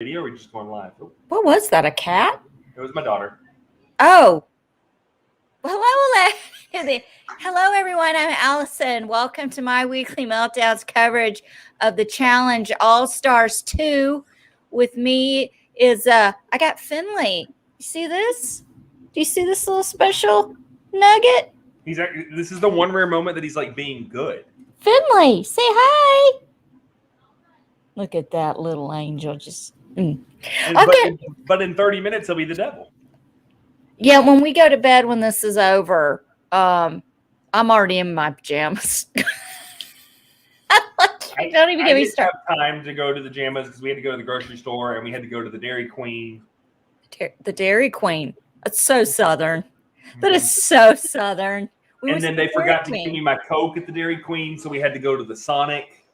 video, or are we just going live? Oh, What was that, a cat? it was my daughter. Oh. Hello, everyone. I'm Allison. Welcome to my weekly Meltdowns coverage of the Challenge All-Stars 2. With me is, I got Finley. You see this? Do you see this little special nugget? This is the one rare moment that he's like being good. Finley, say hi. Look at that little angel. Just Okay. But in 30 minutes, he'll be the devil. Yeah, when we go to bed, when this is over, I'm already in my pajamas. Don't even get me started. I didn't have time to go to the pajamas because we had to go to the grocery store and we had to go to the Dairy Queen. The Dairy Queen. That's so Southern. That is so Southern. And then they forgot to give me my Coke at the Dairy Queen, so we had to go to the Sonic.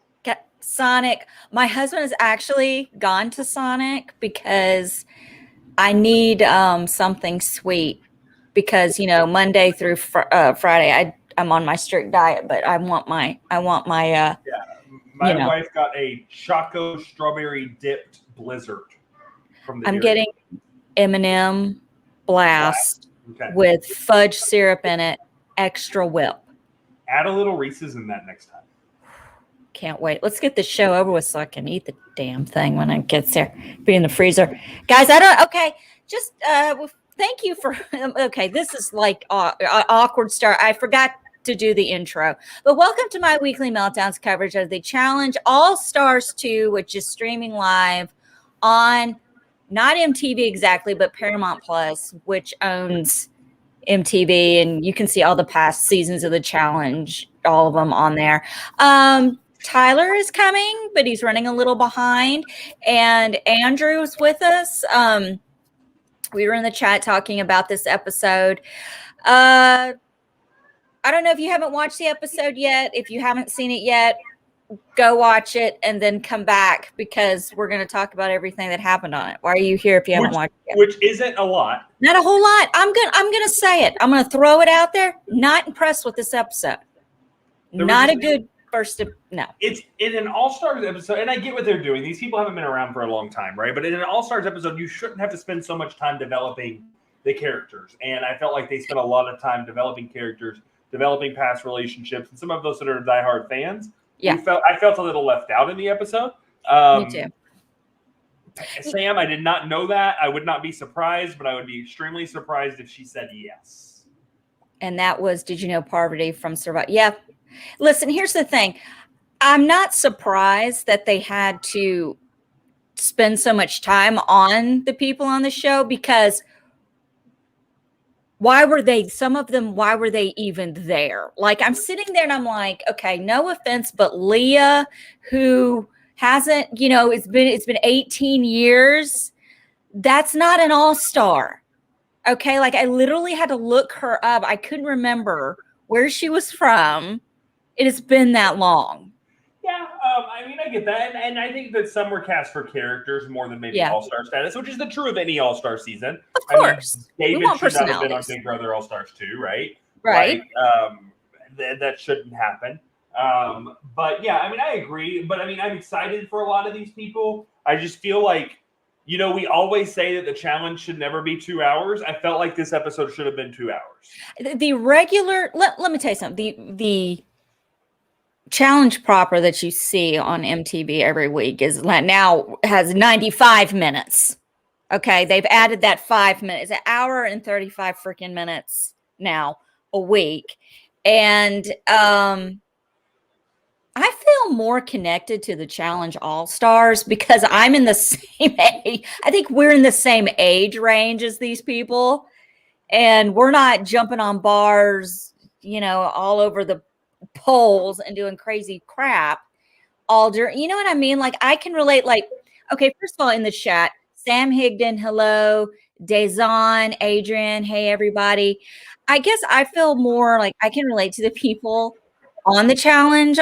Sonic. My husband has actually gone to Sonic because I need something sweet because, you know, Monday through Friday I'm on my strict diet, but I want my My wife got a Choco strawberry dipped blizzard from the I'm getting M&M Blast with fudge syrup in it, extra whip. Add a little Reese's in that next time. Can't wait. Let's get the show over with so I can eat the damn thing when it gets there. Be in the freezer. Guys, just thank you for, this is like awkward start. I forgot to do the intro. But welcome to my weekly Meltdowns coverage of the Challenge All-Stars 2, which is streaming live on, not MTV exactly, but Paramount Plus, which owns MTV. And you can see all the past seasons of the Challenge, all of them on there. Tyler is coming, but he's running a little behind. And Andrew is with us. We were in the chat talking about this episode. I don't know if you haven't watched the episode yet. If you haven't seen it yet, go watch it and then come back because we're going to talk about everything that happened on it. Why are you here if you haven't watched it yet? Which isn't a lot. Not a whole lot. I'm gonna say it. I'm gonna throw it out there. Not impressed with this episode. Not a good first. No. It's in an All-Stars episode, and I get what they're doing. These people haven't been around for a long time, right? But in an All-Stars episode, you shouldn't have to spend so much time developing the characters. And I felt like they spent a lot of time developing characters, developing past relationships, and some of those that are diehard fans. Yeah. I felt a little left out in the episode. Me too. Sam, I did not know that. I would not be surprised, but I would be extremely surprised if she said yes. And that was, did you know Parvati from Survivor? Yeah. Listen, here's the thing. I'm not surprised that they had to spend so much time on the people on the show because why were they even there? Like, I'm sitting there and I'm like, okay, no offense, but Leah, who hasn't, it's been 18 years. That's not an all-star. Okay. Like, I literally had to look her up. I couldn't remember where she was from. It has been that long. Yeah. I get that. And I think that some were cast for characters more than maybe all-star status, which is the true of any all-star season. Of course. David should not have been on Big Brother All-Stars 2, right? Right. That shouldn't happen. But yeah, I agree. But I'm excited for a lot of these people. I just feel like, we always say that the challenge should never be 2 hours. I felt like this episode should have been 2 hours. The regular, let me tell you something. The challenge proper that you see on MTV every week now has 95 minutes. Okay. They've added that 5 minutes, an hour and 35 freaking minutes now a week. And, I feel more connected to the Challenge All-Stars because I'm in the same age. I think we're in the same age range as these people. And we're not jumping on bars, all over the poles and doing crazy crap all during, you know what I mean? Like, I can relate, like, okay, first of all, in the chat, Sam Higdon, hello. Dazon, Adrian, hey, everybody. I guess I feel more like I can relate to the people on the challenge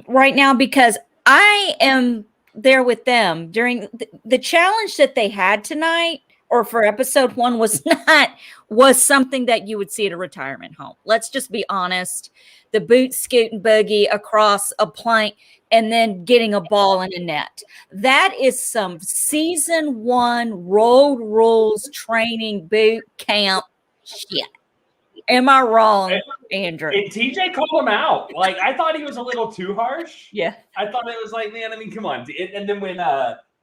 right now because I am there with them during the challenge that they had tonight or for episode 1 was something that you would see at a retirement home. Let's just be honest. The boot, scoot, and boogie across a plank. and then getting a ball in a net. That is some season 1 road rules training boot camp shit. Am I wrong, Andrew? And TJ called him out. Like, I thought he was a little too harsh. Yeah. I thought it was like, man, I mean, come on. And then when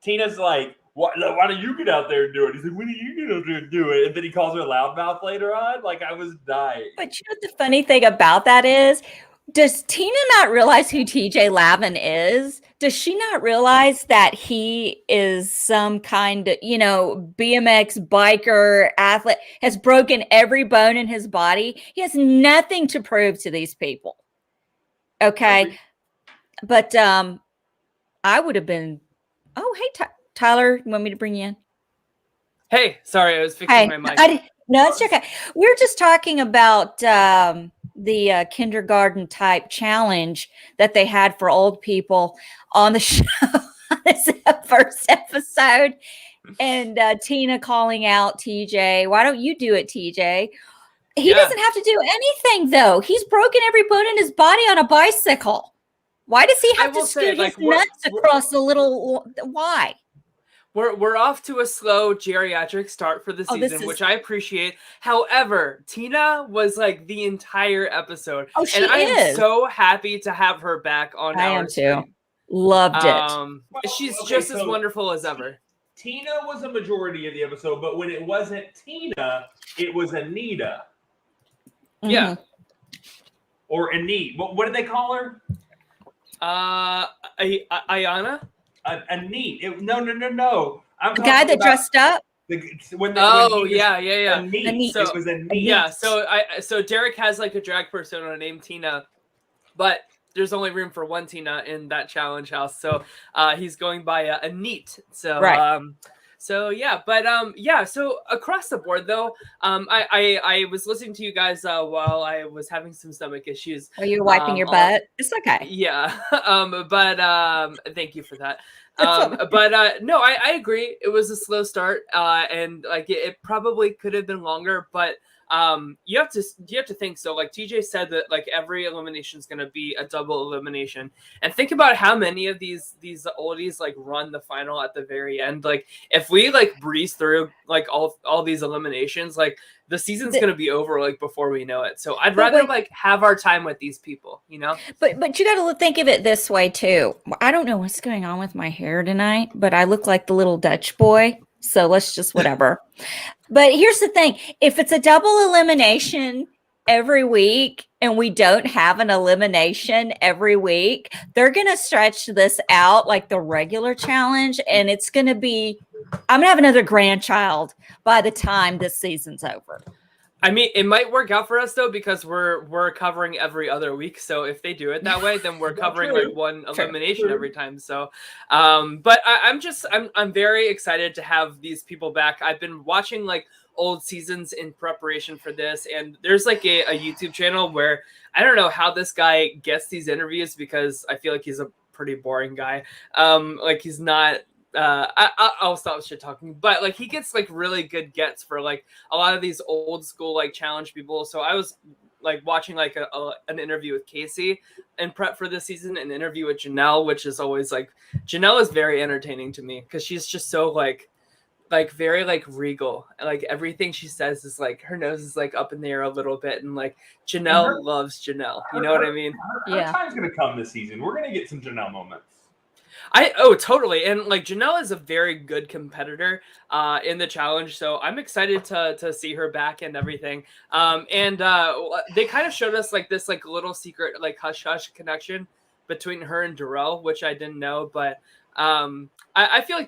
Tina's like, why don't you get out there and do it? He's like, when do you get out there and do it? And then he calls her loudmouth later on. Like, I was dying. But you know what the funny thing about that is? Does Tina not realize who TJ Lavin is? Does she not realize that he is some kind of, BMX biker athlete, has broken every bone in his body? He has nothing to prove to these people. Okay. But I would have been, hey, Tyler, you want me to bring you in? Hey, sorry, I was fixing my mic. No, it's okay. We were just talking about the kindergarten type challenge that they had for old people on the show this first episode, and Tina calling out TJ. Why don't you do it, TJ? He doesn't have to do anything, though. He's broken every bone in his body on a bicycle. Why does he have to scoot his nuts across a little? Why? We're off to a slow geriatric start for the season, which I appreciate. However, Tina was like the entire episode. Oh, she and I am so happy to have her back on our screen. Too. Loved it. She's just as wonderful as ever. Tina was a majority of the episode, but when it wasn't Tina, it was Anita. Mm-hmm. Yeah. Or Anit. What did they call her? Ayana? A neat. No. I'm the guy that dressed up. Yeah. It was a neat. Yeah. So Derek has like a drag persona named Tina, but there's only room for one Tina in that challenge house. So he's going by a neat. So right. So across the board though, I was listening to you guys while I was having some stomach issues. Are you wiping your butt? It's okay. Yeah. But thank you for that. No, I agree. It was a slow start, and like it probably could have been longer, but you have to think. So like TJ said that like every elimination is going to be a double elimination, and think about how many of these oldies like run the final at the very end. Like if we like breeze through like all these eliminations, like the season's going to be over like before we know it. So I'd rather like have our time with these people, But you got to think of it this way too. I don't know what's going on with my hair tonight, but I look like the little Dutch boy. So let's just whatever. But here's the thing. If it's a double elimination every week and we don't have an elimination every week, they're going to stretch this out like the regular challenge. And it's going to be, I'm going to have another grandchild by the time this season's over. I mean, it might work out for us though, because we're covering every other week. So if they do it that way, then we're covering like one elimination every time. So, but I'm very excited to have these people back. I've been watching like old seasons in preparation for this, and there's like a YouTube channel where I don't know how this guy gets these interviews, because I feel like he's a pretty boring guy. Like he's not. I'll stop shit talking, but like he gets like really good gets for like a lot of these old school like challenge people. So I was like watching like an interview with Casey and prep for this season, an interview with Janelle, which is always like, Janelle is very entertaining to me because she's just so like very like regal, and like everything she says is like her nose is like up in the air a little bit, and like Janelle loves Janelle. You know what I mean? Her time's gonna come this season. We're gonna get some Janelle moments. Totally. And like Janelle is a very good competitor in the challenge, so I'm excited to see her back and everything. And they kind of showed us like this like little secret like hush hush connection between her and Darrell, which I didn't know, but I feel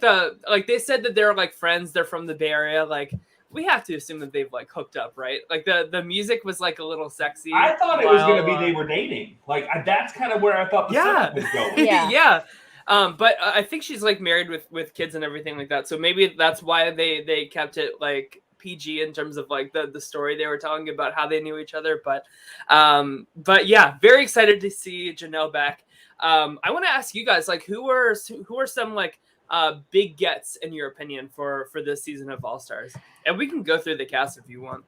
like they said that they're like friends, they're from the Bay Area, like we have to assume that they've like hooked up, right? Like the music was like a little sexy. I thought it was gonna be they were dating. Like that's kind of where I thought the setup was going. Yeah. But I think she's like married with kids and everything like that. So maybe that's why they kept it like PG in terms of like the story they were telling about how they knew each other. But yeah, very excited to see Janelle back. I want to ask you guys, like, who are some like big gets in your opinion for this season of All Stars? And we can go through the cast if you want.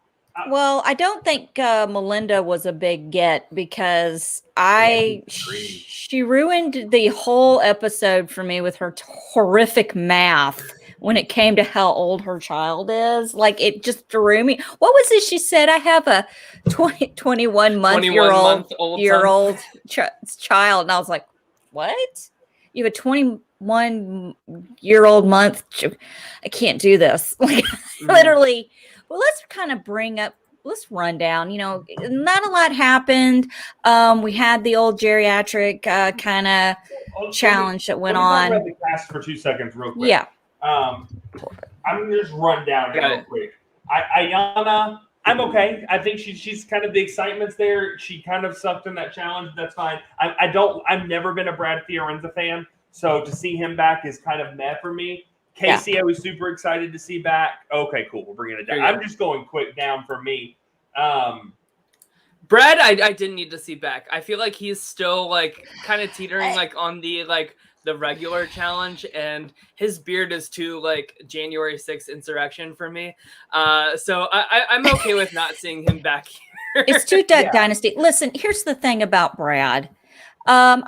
Well, I don't think Melinda was a big get because she ruined the whole episode for me with her horrific math when it came to how old her child is. Like, it just threw me. What was it she said? I have a 21-month-year-old child. And I was like, what? You have a 21-year-old month? I can't do this. Like, literally. Well, let's kind of let's run down. Not a lot happened. We had the old geriatric kind of challenge that went on. Let me talk about the cast for 2 seconds real quick. Yeah. I'm going to just run down real quick. Ayana, I'm okay. I think she's kind of the excitement's there. She kind of sucked in that challenge. That's fine. I've never been a Brad Fiorenza fan, so to see him back is kind of meh for me. Casey, I was super excited to see back. Okay, cool. We're bringing it down. I'm just going quick down for me. Brad, I didn't need to see back. I feel like he's still like kind of teetering like on the regular challenge, and his beard is too like January 6th insurrection for me. So I'm okay with not seeing him back here. It's too Duck Dynasty. Listen, here's the thing about Brad. I'm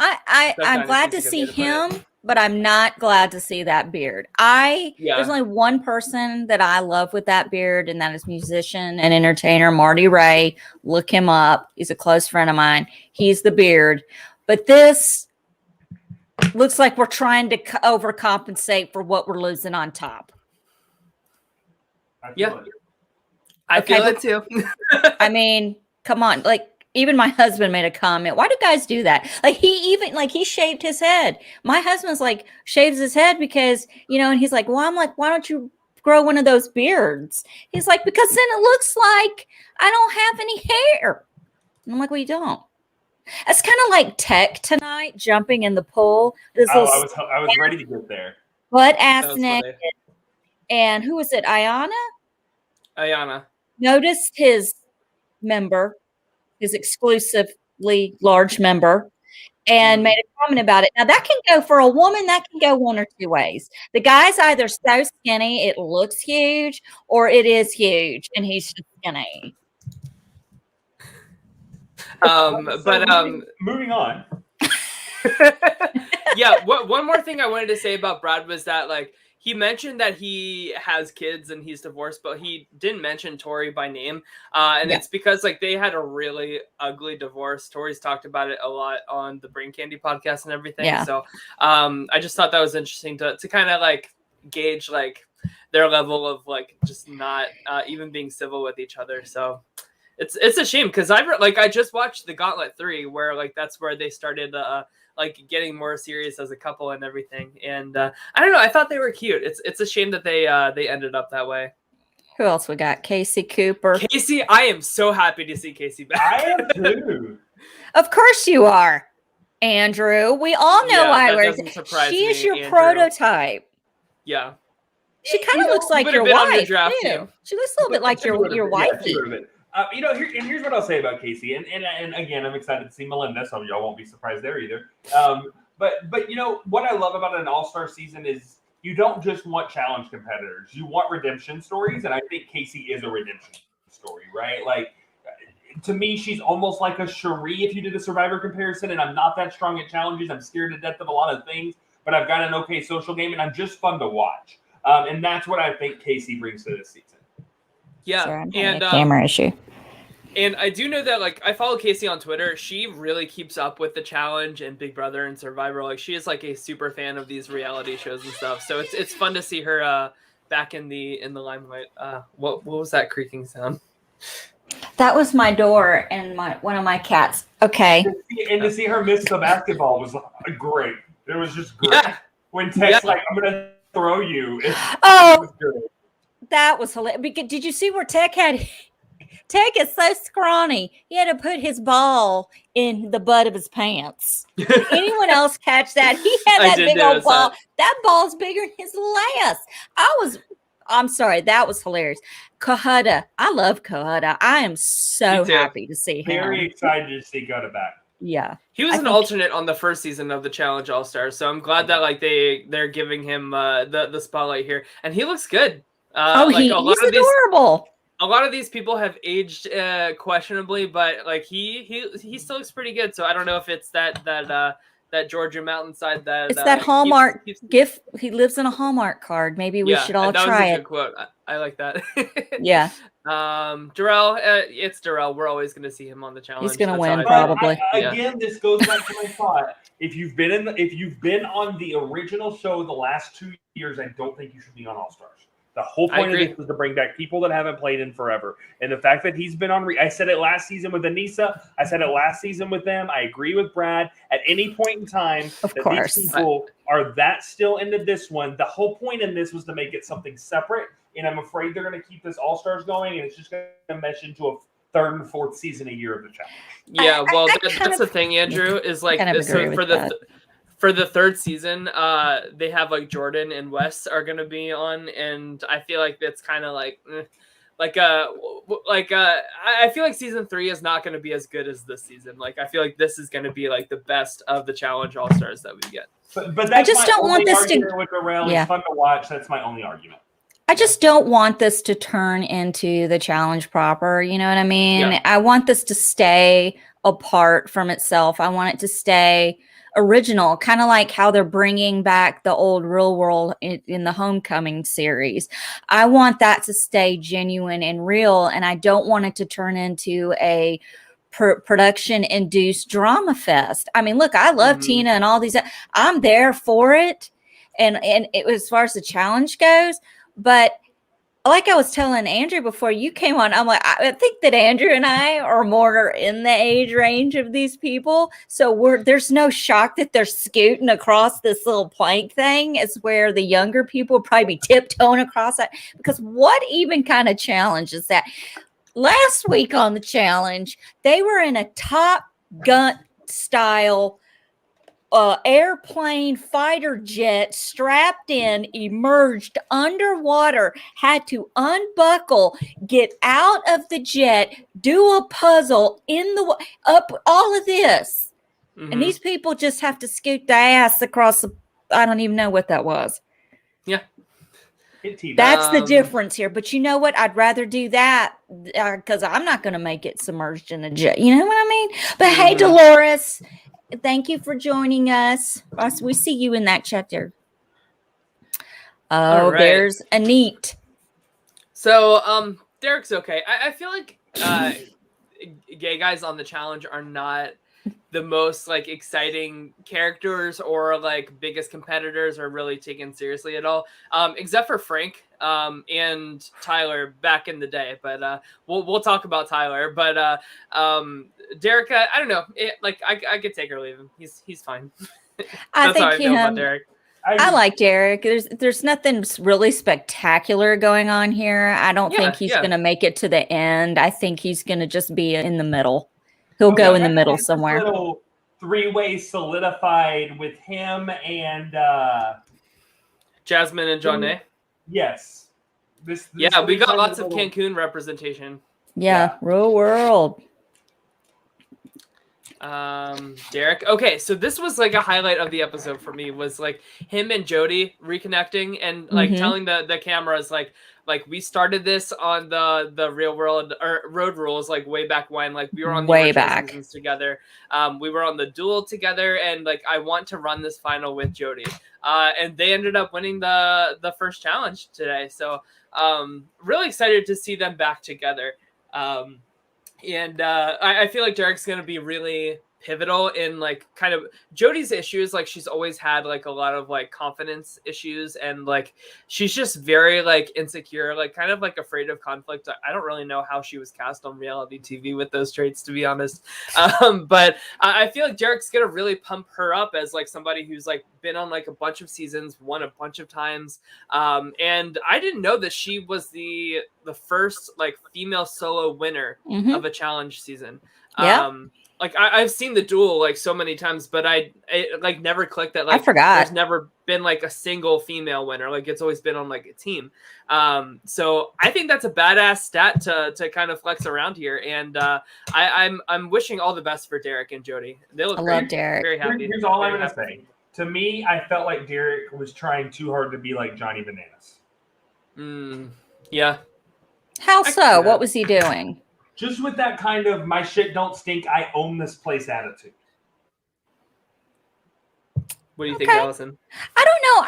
glad to see him. But I'm not glad to see that beard. There's only one person that I love with that beard, and that is musician and entertainer Marty Ray. Look him up. He's a close friend of mine. He's the beard. But this looks like we're trying to overcompensate for what we're losing on top. I feel it too. I mean, come on. Like, even my husband made a comment. Why do guys do that? Like, he shaved his head. My husband's like, shaves his head because, and he's like, well, I'm like, why don't you grow one of those beards? He's like, because then it looks like I don't have any hair. And I'm like, well, you don't. It's kind of like Tech tonight, jumping in the pool. I was ready to get there. Butt ass naked. And who was it? Ayana. Noticed his member, his exclusively large member, and made a comment about it. Now, that can go for a woman, that can go one or two ways. The guy's either so skinny it looks huge, or it is huge and he's just skinny. Moving on. Yeah, one more thing I wanted to say about Brad was that, like, he mentioned that he has kids and he's divorced, but he didn't mention Tori by name. It's because like they had a really ugly divorce. Tori's talked about it a lot on the Brain Candy podcast and everything. Yeah. So I just thought that was interesting to kind of like gauge like their level of like just not even being civil with each other. So it's a shame because I just watched the Gauntlet 3 where like that's where they started like getting more serious as a couple and everything. And I don't know, I thought they were cute. It's a shame that they ended up that way. Who else we got? Casey Cooper. Casey, I am so happy to see Casey back. I am too. Of course you are, Andrew. We all know why she is your prototype. Yeah. She kind of looks like your wife too. She looks a little bit like your wifey. Here's what I'll say about Casey, and again, I'm excited to see Melinda, so y'all won't be surprised there either. But you know what I love about an all-star season is you don't just want challenge competitors, you want redemption stories, and I think Casey is a redemption story, right? Like, to me, she's almost like a Cherie if you did a Survivor comparison, and I'm not that strong at challenges. I'm scared to death of a lot of things, but I've got an okay social game, and I'm just fun to watch. And that's what I think Casey brings to this season. Yeah, sorry, and camera issue. And I do know that, like, I follow Casey on Twitter. She really keeps up with the challenge and Big Brother and Survivor. Like, she is like a super fan of these reality shows and stuff. So it's fun to see her back in the limelight. What was that creaking sound? That was my door and one of my cats. Okay. And to see her miss the basketball was great. It was just great. Yeah. When Tech's like, I'm gonna throw you. It was good. That was hilarious. Did you see where Tech had? Tech is so scrawny. He had to put his ball in the butt of his pants. Did anyone else catch that? He had that big old ball. That ball's bigger than his ass. I'm sorry. That was hilarious. Cohutta. I love Cohutta. I am so happy to see him. Very excited to see Cohutta back. Yeah. He was an alternate on the first season of the Challenge All-Stars. So I'm glad that like they're giving him the spotlight here. And he looks good. He's adorable. A lot of these people have aged questionably, but like he still looks pretty good. So I don't know if it's that Georgia mountainside that It's that Hallmark keeps... gift. He lives in a Hallmark card. Maybe we should all that try was a it. good quote. I like that. Yeah. Darrell, it's Darrell. We're always going to see him on the challenge. He's going to That's win how I feel. probably. Again, this goes back to my thought. If you've been on the original show the last 2 years, I don't think you should be on All Stars. The whole point of this was to bring back people that haven't played in forever. And the fact that he's been on, I said it last season with Anissa. I said it last season with them. I agree with Brad. At any point in time, these people are that still into this one. The whole point in this was to make it something separate. And I'm afraid they're going to keep this All Stars going. And it's just going to mesh into a third and fourth season a year of the challenge. Yeah, well, that's the thing, Andrew, is like for the third season, they have like Jordan and Wes are gonna be on, and I feel like that's kind of like, I feel like season 3 is not gonna be as good as this season. Like, I feel like this is gonna be like the best of the challenge All Stars that we get. But that's I just don't want this to. With Darrell. It's fun to watch. That's my only argument. I just don't want this to turn into the challenge proper. You know what I mean? Yeah. I want this to stay apart from itself. I want it to stay original, kind of like how they're bringing back the old Real World in the Homecoming series. I want that to stay genuine and real, and I don't want it to turn into a production-induced drama fest. I mean, look, I love Tina and all these. I'm there for it, and as far as the challenge goes, but like I was telling Andrew before you came on, I'm like, I think that Andrew and I are more in the age range of these people. So there's no shock that they're scooting across this little plank thing. It's where the younger people probably be tiptoeing across that. Because what even kind of challenge is that? Last week on the challenge, they were in a Top Gun style airplane fighter jet, strapped in, emerged underwater, had to unbuckle, get out of the jet, do a puzzle up all of this. And these people just have to scoot the ass across I don't even know what that was. Yeah. That's the difference here. But you know what? I'd rather do that because I'm not going to make it submerged in a jet. You know what I mean? But hey, Dolores, thank you for joining us. We see you in that chapter. Oh, right. There's Anit. So, Derek's okay. I feel like gay guys on the challenge are not the most like exciting characters or like biggest competitors are really taken seriously at all, except for Frank and Tyler back in the day. But we'll talk about Tyler. But Derek, I don't know. I could take or leave him. He's fine. That's how I feel about Derek. I like Derek. There's nothing really spectacular going on here. I don't think he's going to make it to the end. I think he's going to just be in the middle. He'll go in the middle somewhere. Little three-way solidified with him and Jasmine and Johnny. Yes. We got lots of Cancun representation. Yeah, Real World. Derek. Okay, so this was like a highlight of the episode for me, was like him and Jody reconnecting and like telling the cameras like we started this on the Real World or Road Rules like way back when, like we were on the way back seasons together. We were on the duel together, and like I want to run this final with Jody. And they ended up winning the first challenge today. So really excited to see them back together. And I feel like Derek's going to be really pivotal in like kind of Jody's issues. Like she's always had like a lot of like confidence issues, and like she's just very like insecure, like kind of like afraid of conflict. I don't really know how she was cast on reality TV with those traits, to be honest. But I feel like Derek's going to really pump her up as like somebody who's like been on like a bunch of seasons, won a bunch of times. And I didn't know that she was the first like female solo winner of a challenge season. Like I've seen the duel like so many times, but it like never clicked that like I forgot. There's never been like a single female winner. Like it's always been on like a team. So I think that's a badass stat to kind of flex around here. And I'm wishing all the best for Derek and Jody. They look great. Love Derek. Very happy. Here's all I'm gonna say. To me, I felt like Derek was trying too hard to be like Johnny Bananas. Yeah. How so? What was he doing? Just with that kind of my shit don't stink, I own this place attitude. What do you think, Allison? I don't know.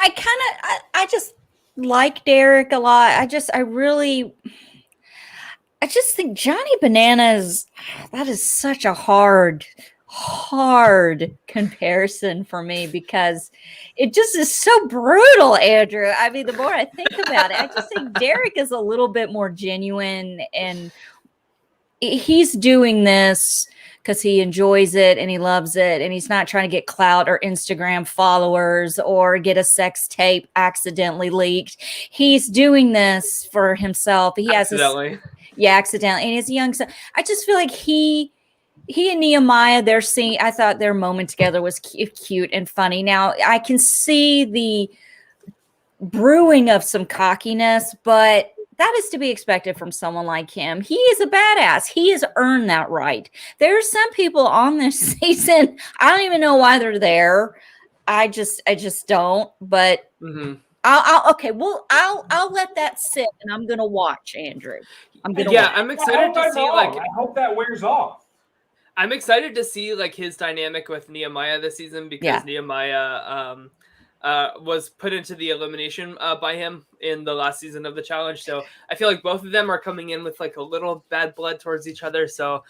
I just like Derek a lot. I just think Johnny Bananas, that is such a hard comparison for me because it just is so brutal, Andrew. I mean, the more I think about it, I just think Derek is a little bit more genuine, and he's doing this because he enjoys it and he loves it, and he's not trying to get clout or Instagram followers or get a sex tape accidentally leaked. He's doing this for himself. He has accidentally, and he's young. So I just feel like he and Nehemiah, I thought their moment together was cute and funny. Now I can see the brewing of some cockiness, but that is to be expected from someone like him. He is a badass. He has earned that right. There are some people on this season, I don't even know why they're there. I just don't. But I'll let that sit, and I'm gonna watch, Andrew. I'm excited to see. I hope that wears off. I'm excited to see like his dynamic with Nehemiah this season because Nehemiah was put into the elimination by him in the last season of the challenge. So I feel like both of them are coming in with like a little bad blood towards each other. So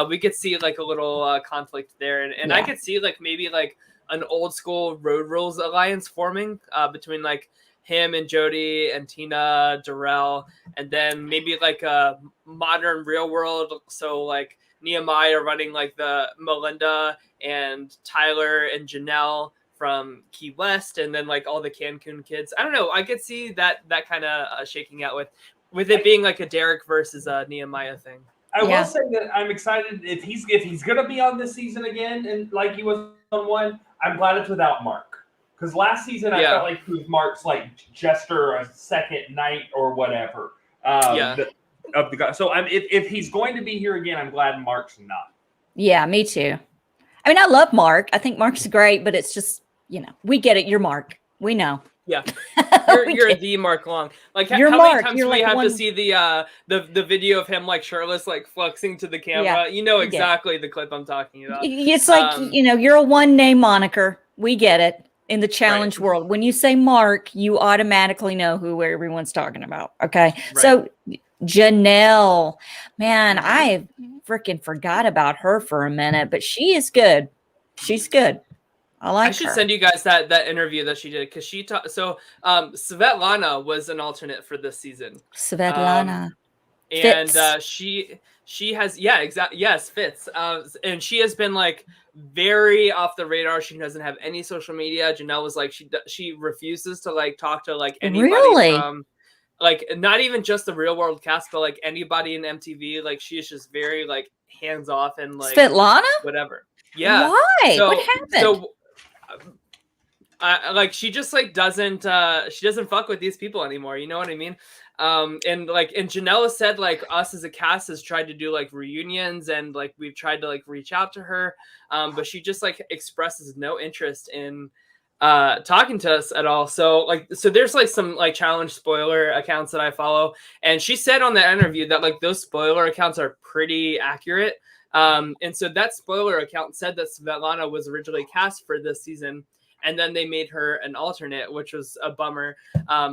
we could see like a little conflict there. And I could see like maybe like an old school Road Rules alliance forming between like him and Jody and Tina, Darrell, and then maybe like a modern real world. So like Nehemiah running like the Melinda and Tyler and Janelle from Key West, and then like all the Cancun kids. I don't know. I could see that kind of shaking out with it being like a Derek versus a Nehemiah thing. I will say that I'm excited if he's gonna be on this season again, and like he was on one. I'm glad it's without Mark, because last season I felt like he was Mark's like jester, a second night or whatever. Of the guy. So if he's going to be here again, I'm glad Mark's not. Yeah, me too. I mean, I love Mark. I think Mark's great, but it's just, we get it. You're Mark. We know. Yeah, you're the Mark Long. Like how many times do we have to see the video of him like shirtless, like flexing to the camera? Yeah, you know exactly the clip I'm talking about. It's like you're a one name moniker. We get it in the challenge world. When you say Mark, you automatically know who everyone's talking about. Okay, so Janelle, man, I freaking forgot about her for a minute, but she is good. She's good. I should send you guys that interview that she did, because she Svetlana was an alternate for this season. Svetlana, and she has Fitz, and she has been like very off the radar. She doesn't have any social media. Janelle was like she refuses to like talk to like anybody from like not even just the Real World cast, but like anybody in MTV. Like she is just very like hands off and like Svetlana, whatever. Yeah. Why? What happened? So, like she just like doesn't fuck with these people anymore. You know what I mean? And Janella said like us as a cast has tried to do like reunions, and like we've tried to like reach out to her, but she just like expresses no interest in talking to us at all. So there's like some like challenge spoiler accounts that I follow, and she said on that interview that like those spoiler accounts are pretty accurate. And so that spoiler account said that Svetlana was originally cast for this season, and then they made her an alternate, which was a bummer.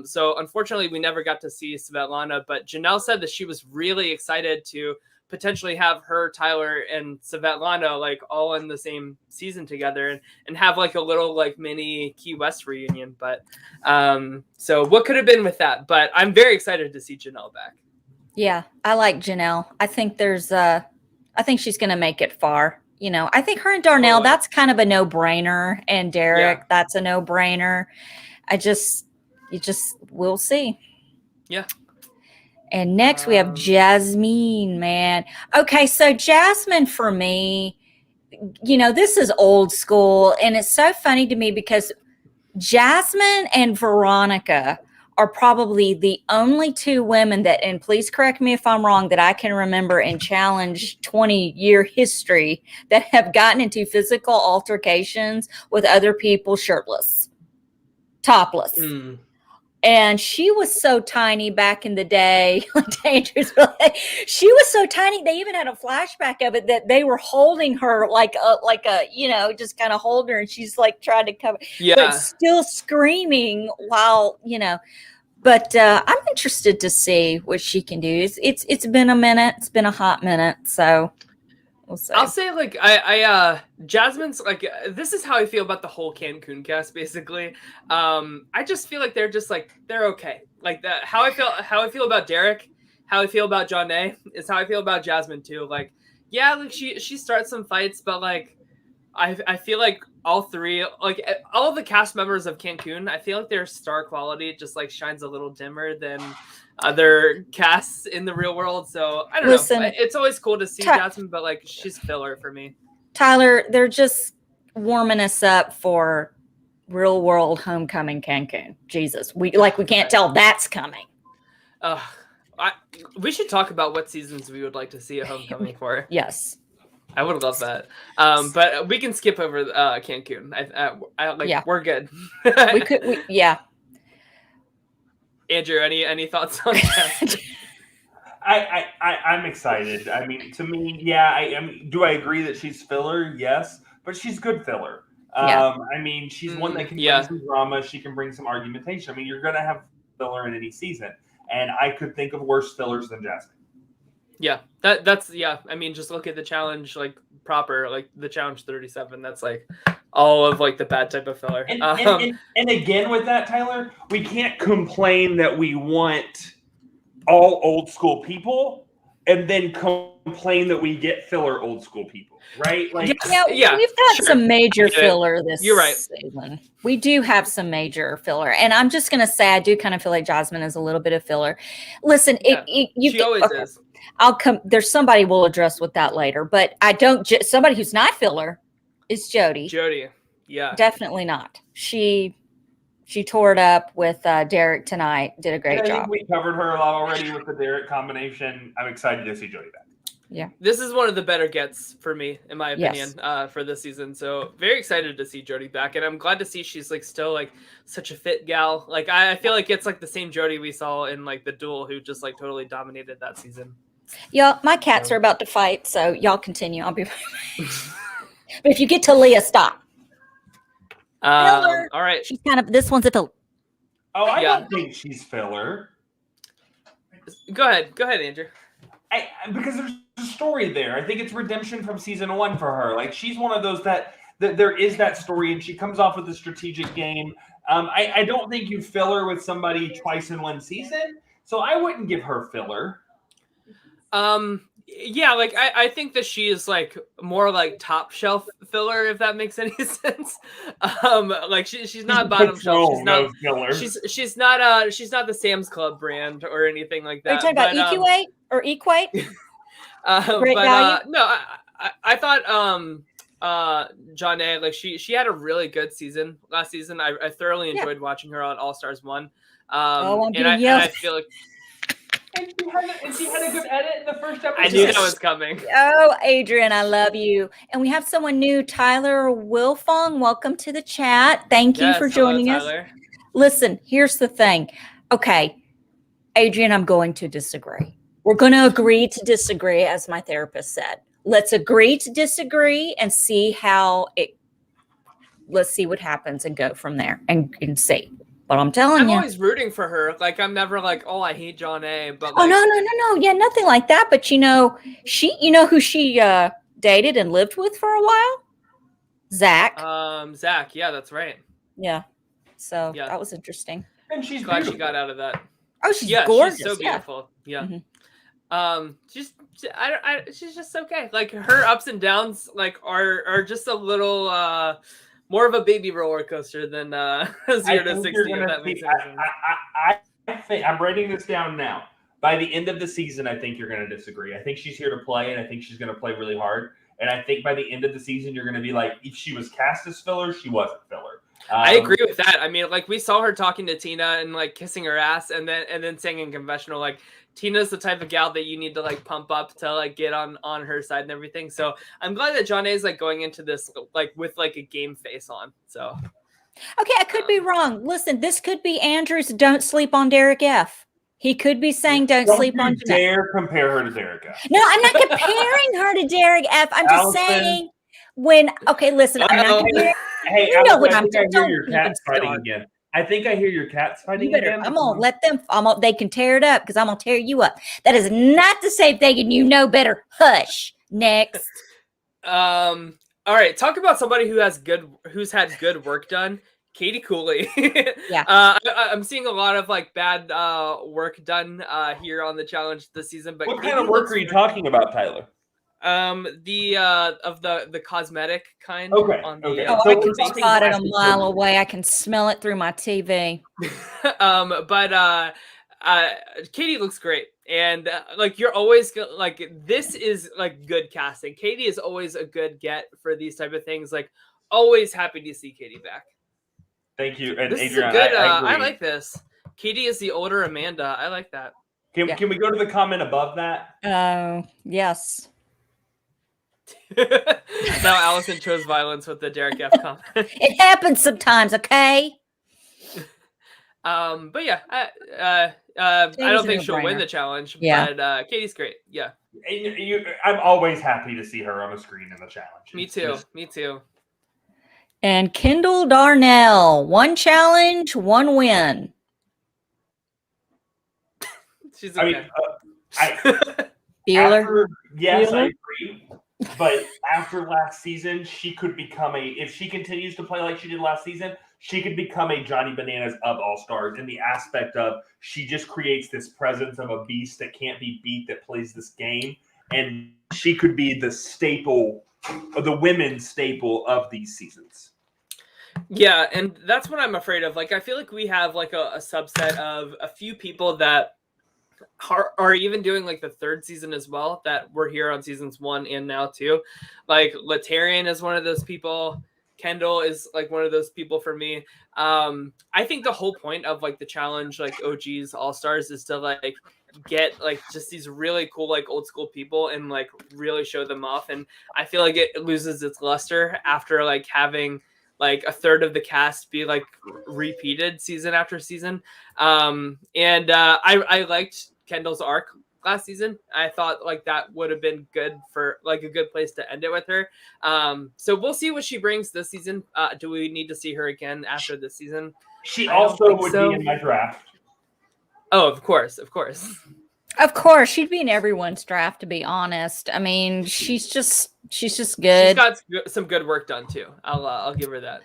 So unfortunately, we never got to see Svetlana, but Janelle said that she was really excited to potentially have her, Tyler, and Svetlana like all in the same season together and have like a little like mini Key West reunion. But so what could have been with that? But I'm very excited to see Janelle back. Yeah, I like Janelle. I think I think she's going to make it far. I think her and Darnell, that's kind of a no-brainer. And Derek, that's a no-brainer. We'll see. Yeah. And next we have Jasmine, man. Okay, so Jasmine for me, this is old school. And it's so funny to me because Jasmine and Veronica are probably the only two women that, and please correct me if I'm wrong, that I can remember in challenge 20-year history that have gotten into physical altercations with other people shirtless, topless. And she was so tiny back in the day. She was so tiny. They even had a flashback of it that they were holding her like a just kind of hold her, and she's like trying to cover, but still screaming while But I'm interested to see what she can do. It's been a minute. It's been a hot minute. So we'll see. I'll say I Jasmine's this is how I feel about the whole Cancun cast basically. I just feel like they're just they're okay. Like that how I feel about Derek, how I feel about Janae is how I feel about Jasmine too. She starts some fights, but I feel like all three, all of the cast members of Cancun, I feel like their star quality just shines a little dimmer than other casts in the real world. So I don't know. It's always cool to see Jasmine, but she's filler for me. Tyler, they're just warming us up for real world homecoming Cancun. Jesus, we can't tell that's coming. We should talk about what seasons we would like to see a homecoming for. Yes. I would love that. But we can skip over Cancun. We're good. Andrew, any thoughts on that? I'm excited. I mean, to me, do I agree that she's filler? Yes, but she's good filler. I mean, she's one that can bring some drama. She can bring some argumentation. I mean, you're going to have filler in any season. And I could think of worse fillers than Jasmine. Yeah, that's I mean, just look at the challenge proper, the challenge 37. That's all of the bad type of filler. And again with that, Tyler, we can't complain that we want all old school people and then complain that we get filler old school people, right? We've got some major filler this You're right. season. We do have some major filler, and I'm just gonna say I do kind of feel like Jasmine is a little bit of filler. Listen, she always is. I'll come. There's somebody we'll address with that later, but I don't. Somebody who's not filler is Jody. Jody, yeah, definitely not. She tore it up with Derek tonight. Did a great job. We covered her a lot already with the Derek combination. I'm excited to see Jody back. Yeah, this is one of the better gets for me, in my opinion, for this season. So very excited to see Jody back, and I'm glad to see she's still such a fit gal. I feel like it's the same Jody we saw in the duel, who just totally dominated that season. Yeah, my cats are about to fight, so y'all continue. I'll be right back. But if you get to Leah, stop. All right. She's this one's a filler. Oh, I don't think she's filler. Go ahead, Andrew. Because there's a story there. I think it's redemption from season 1 for her. She's one of those that there is that story, and she comes off with a strategic game. I don't think you fill her with somebody twice in one season, so I wouldn't give her filler. I think that she is more top shelf filler, if that makes any sense. She's not bottom shelf. She's not filler. She's not the Sam's Club brand or anything like that. Are you talking about EQA or Equate? No, I thought Janae, she had a really good season last season. I thoroughly enjoyed watching her on All Stars 1. And I feel like. And she had a good edit in the first episode. I knew that was coming. Oh, Adrian, I love you. And we have someone new, Tyler Wilfong. Welcome to the chat. Thank you for joining us. Listen, here's the thing. Okay, Adrian, I'm going to disagree. We're going to agree to disagree, as my therapist said. Let's agree to disagree and see let's see what happens and go from there and see. But I'm telling you, I'm always rooting for her. I'm never oh, I hate Janae. But no. Yeah, nothing like that. But who she dated and lived with for a while? Zach. Zach. Yeah, that's right. Yeah. So that was interesting. And she's glad beautiful. she got out of that. Oh, she's gorgeous. She's so beautiful. Yeah. Mm-hmm. She's just okay. Her ups and downs are just a little more of a baby roller coaster than 0 to 60. If that makes sense. I think I'm writing this down now. By the end of the season, I think you're going to disagree. I think she's here to play, and I think she's going to play really hard. And I think by the end of the season, you're going to be if she was cast as filler, she wasn't filler. I agree with that. I mean, we saw her talking to Tina and kissing her ass, and then saying in confessional, Tina's the type of gal that you need to pump up to get on her side and everything. So I'm glad that Janae's going into this with a game face on. So Okay, I could be wrong. Listen, this could be Andrew's "Don't sleep on Derek F." He could be saying "Don't sleep on." Don't dare compare her to Derek F. No, I'm not comparing her to Derek F. I'm just Allison. saying when. Okay, listen, I'm not comparing. Hey, You know Allison, what I I'm think I hear don't your even cats fighting start. again. I think I hear your cats fighting You better. again. I'm gonna let them. They can tear it up because I'm gonna tear you up. That is not the same thing, and you know better. Hush. Next. All right, talk about somebody who's had good work done. Katie Cooley. Yeah. I'm seeing a lot of like bad work done here on the challenge this season. But What Katie kind of work looks are you good. talking about, Tyler? The cosmetic kind. Okay, On the, okay. Oh, So I we're can talking spot it a plastic mile surgery. away. I can smell it through my TV. But Katie looks great, and like you're always like this is like good casting. Katie is always a good get for these type of things. Like always happy to see Katie back. Thank you, and This Adrian. is a good. I agree. I like this. Katie is the older Amanda. I like that. Can Yeah. we go to the comment above that? Yes. Now Allison chose violence with the Derek F comment. It happens sometimes, okay? But yeah, I don't think she'll win no-brainer. the challenge. Yeah. But Katie's great. Yeah. And I'm always happy to see her on the screen in the challenge. Me It's too. just- Me too. And Kendall Darnell, 1 challenge, 1 win. She's I mean, okay. Bueller. Yes, I Bueller? agree. But after last season, she could become if she continues to play like she did last season, she could become a Johnny Bananas of All-Stars in the aspect of she just creates this presence of a beast that can't be beat that plays this game. And she could be the staple, the women's staple of these seasons. Yeah, and that's what I'm afraid of. Like, I feel like we have like a subset of a few people that are even doing like the 3rd season as well that were here on seasons 1 and now 2. Like Latarian is one of those people. Kendall is like one of those people for me. I think the whole point of like the challenge, like OGs All-Stars, is to like get like just these really cool like old school people and like really show them off. And I feel like it loses its luster after like having like a third of the cast be like repeated season after season. I liked Kendall's arc last season. I thought like that would have been good for like a good place to end it with her. So we'll see what she brings this season. Do we need to see her again after this season? She I don't also think would so. be in my draft. Oh, of course. Of course, she'd be in everyone's draft, to be honest. I mean, she's just good. She's got some good work done too. I'll give her that.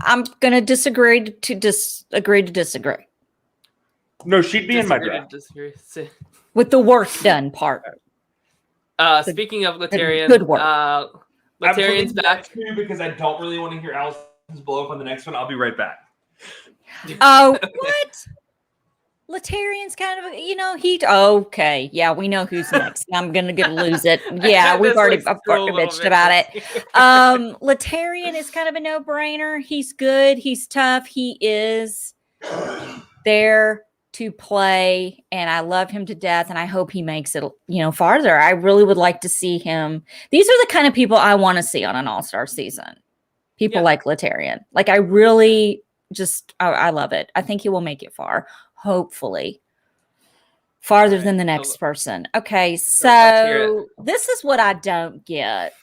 I'm gonna disagree to disagree No, she'd be in my draft. with the work done part. Speaking of Latarian, good work. Latarian's back. Too, because I don't really want to hear Allison's blow up on the next one. I'll be right back. Oh, what? Latarian's kind of, okay. Yeah, we know who's next. I'm going to lose it. Yeah, I've already bitched about it. Latarian is kind of a no-brainer. He's good. He's tough. He is there to play, and I love him to death, and I hope he makes it, farther. I really would like to see him. These are the kind of people I want to see on an all-star season. People like Latarian. Like, I really I love it. I think he will make it far. Hopefully farther than the next person. Okay, so this is what I don't get.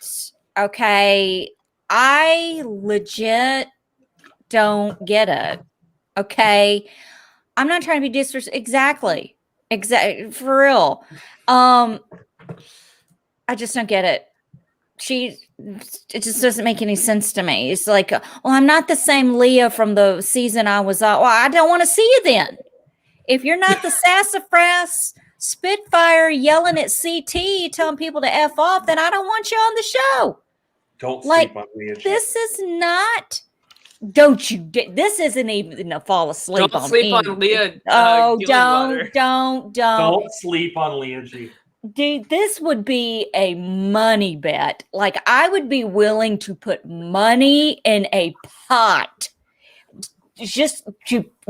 Okay, I legit don't get it. Okay, I'm not trying to be disrespectful. Exactly, for real. I just don't get it. It just doesn't make any sense to me. It's like, well, I'm not the same Leah from the season I was on. Well, I don't want to see you then. If you're not the sassafras Spitfire yelling at CT, telling people to F off, then I don't want you on the show. Don't sleep on Leah. This is not. Don't you? This isn't even a fall asleep on. Don't sleep on Leah. Don't sleep on Leah G. Dude, this would be a money bet. Like, I would be willing to put money in a pot just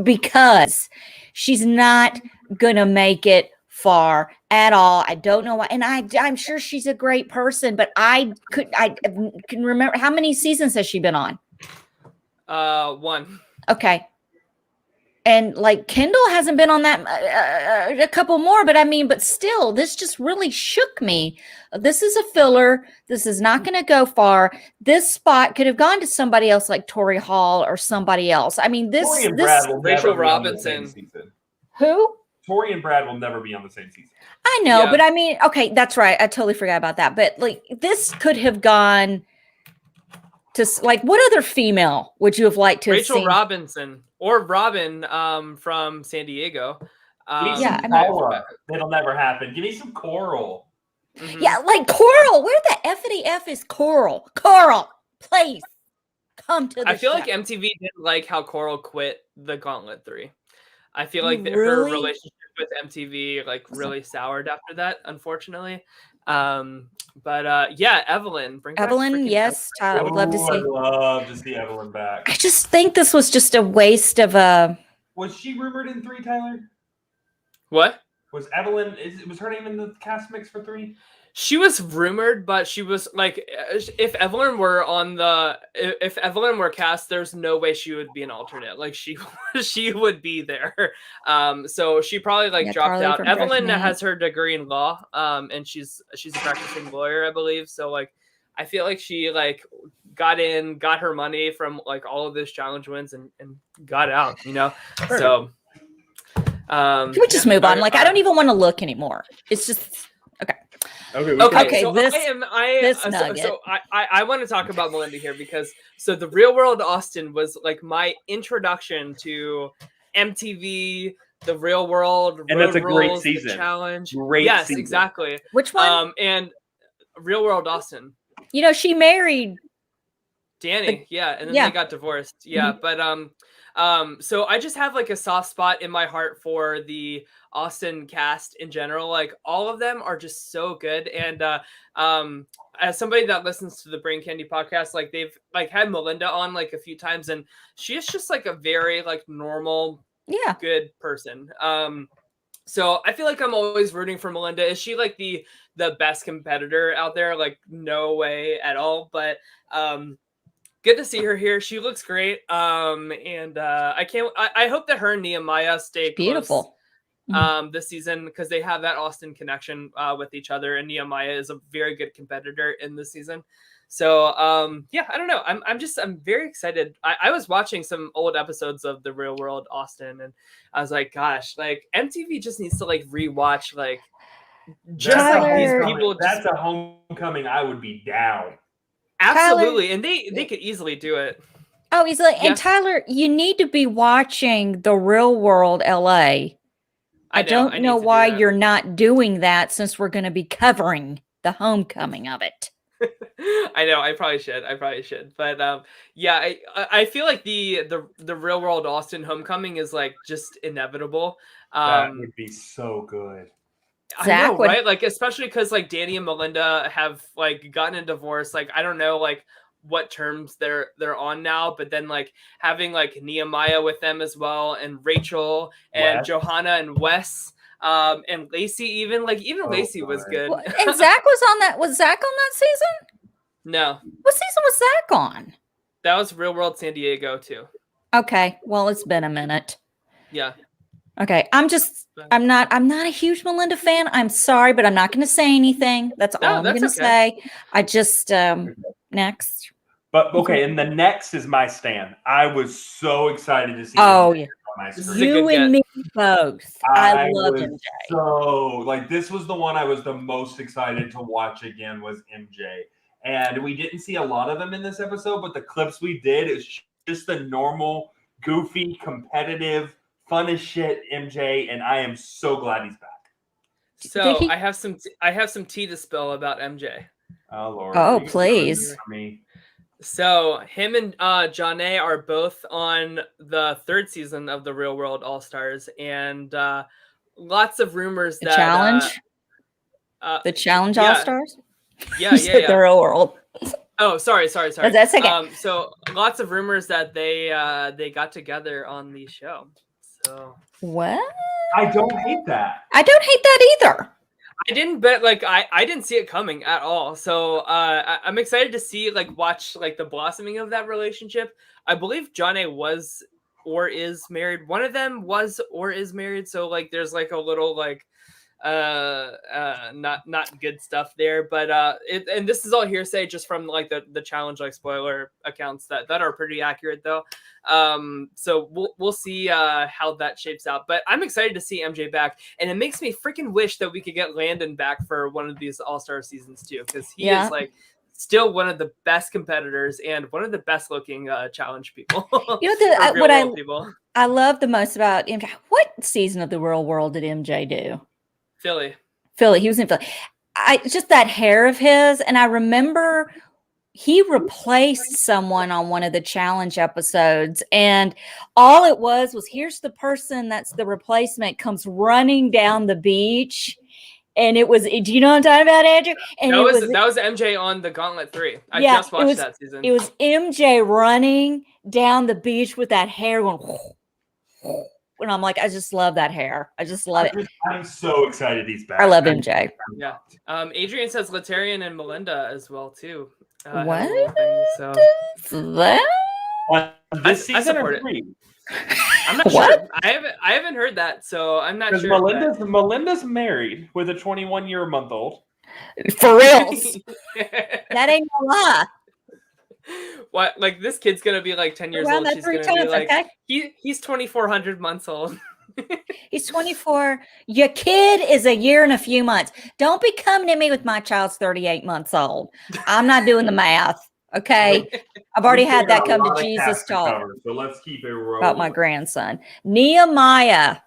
because she's not gonna make it far at all. I don't know why, and I'm sure she's a great person, but I can remember, how many seasons has she been on? 1. Okay. And like Kendall hasn't been on that a couple more, but I mean, but still, this just really shook me. This is a filler. This is not going to go far. This spot could have gone to somebody else like Tori Hall or somebody else. I mean, Tori and Brad will Rachel never be on the same Robinson. season. Who? Tori and Brad will never be on the same season. I know, Yeah. but I mean, okay, that's right. I totally forgot about that. But like, this could have gone to like, what other female would you have liked to Rachel have seen? Robinson or Robin from San Diego. Give me Yeah, some I mean- Paula. That'll never happen. Give me some Coral. Mhm. Yeah, like Coral. Where the effity F is Coral? Coral, please come to the I feel show. like MTV didn't like how Coral quit the Gauntlet 3. I feel like her Really? relationship with MTV like really soured after that, unfortunately. Yeah, Evelyn. Bring back Evelyn, freaking yes, Tyler, I would love to Ooh, I'd see. love to see Evelyn back. I just think this was just a waste of a. Was she rumored in 3, Tyler? What? Was Evelyn? Was her name in the cast mix for 3? She was rumored, but she was like, if Evelyn were if Evelyn were cast, there's no way she would be an alternate. Like she would be there. So she probably like Yeah, dropped Carly out. from Evelyn Freshman. has her degree in law, and she's a practicing lawyer, I believe. So like, I feel like she like got her money from like all of those challenge wins and got out. You know, Sure. so. Can we just move on? Like, I don't even want to look anymore. It's just okay. Okay, so this- this so nugget. I want to talk about Melinda here because the Real World Austin was like my introduction to MTV, the Real World, And Road that's a great Rules, the season. challenge. Great yes, season. exactly. Which one? And Real World Austin, You know, she married. Danny, yeah, and then yeah. they got divorced. Yeah, but so I just have like a soft spot in my heart for the Austin cast in general. Like all of them are just so good. And as somebody that listens to the Brain Candy podcast, like they've like had Melinda on like a few times, and she is just like a very like normal, Yeah. good person. So I feel like I'm always rooting for Melinda. Is she like the best competitor out there? Like no way at all. But good to see her here. She looks great. And I hope that her and Nehemiah stay Beautiful. close this season because they have that Austin connection with each other, and Nehemiah is a very good competitor in this season. So yeah, I don't know. I'm very excited. I was watching some old episodes of The Real World Austin, and I was like, gosh, like MTV just needs to like rewatch like just like these people. That's a homecoming. I would be down. Absolutely, and they could easily do it. Oh, he's like, Yes. and Tyler, you need to be watching The Real World LA. I don't need know to do why that. you're not doing that since we're going to be covering the homecoming of it. I know. I probably should. But yeah, I feel like the Real World Austin homecoming is like just inevitable. That would be so good. I know, Zach would- right? Like especially because like Danny and Melinda have like gotten a divorce. Like I don't know like what terms they're on now, but then like having like Nehemiah with them as well, and Rachel and Wes. Johanna and Wes. And Lacey even Lacey was God. good. Well, and Zach was on that. Was Zach on that season? No, What season was Zach on? that was Real World San Diego too. Okay. Well, it's been a minute. Yeah. Okay. I'm not a huge Melinda fan. I'm sorry, but I'm not going to say anything. That's No, all I'm that's going to okay. say. I just, next. But okay, and the next is my stand. I was so excited to see Oh, him yeah. on my This is screen. a good You and me both. I love was MJ. So like this was the one I was the most excited to watch again was MJ. And we didn't see a lot of them in this episode, but the clips we did is just the normal, goofy, competitive, fun as shit MJ, and I am so glad he's back. So he- I have some tea to spill about MJ. Oh Lord. Oh, you can please. ruin it for me. So him and Janae are both on the 3rd season of the Real World All Stars, and lots of rumors The that challenge? The challenge yeah. All Stars? Yeah, You said The Real World. Oh, sorry. That's okay. So lots of rumors that they got together on the show. So What? I don't hate that. I don't hate that either. I didn't bet like I didn't see it coming at all. So I'm excited to see watch the blossoming of that relationship. I believe Janae was or is married. One of them was or is married. So like there's like a little like not good stuff there, but and this is all hearsay just from like the challenge like spoiler accounts that are pretty accurate though. So we'll see how that shapes out, but I'm excited to see MJ back, and it makes me freaking wish that we could get Landon back for one of these all-star seasons too, because he is like still one of the best competitors and one of the best looking challenge people. You know what I love the most about MJ. What season of the Real World did MJ do? Philly. He was in Philly. Just that hair of his, and I remember he replaced someone on one of the challenge episodes, and all it was here's the person that's the replacement comes running down the beach, and it was. Do you know what I'm talking about, Andrew? And that was MJ on the Gauntlet 3. I just watched that season. It was MJ running down the beach with that hair going. And I'm like, I just love that hair. I just love it. I'm so excited he's back. I love MJ. Yeah. Adrian says Latarian and Melinda as well too. What? So that? This season or 3? I'm not sure. I haven't heard that, so I'm not sure. Melinda's married with a 21-month-old. For real. That ain't no lie. What, like this kid's gonna be like 10 years old. She's gonna be like, he's 2,400 months old. He's 24. Your kid is a year and a few months. Don't be coming at me with my child's 38 months old. I'm not doing the math. Okay. I've already had that come to Jesus talk. So let's keep it rolling. About my grandson. Nehemiah.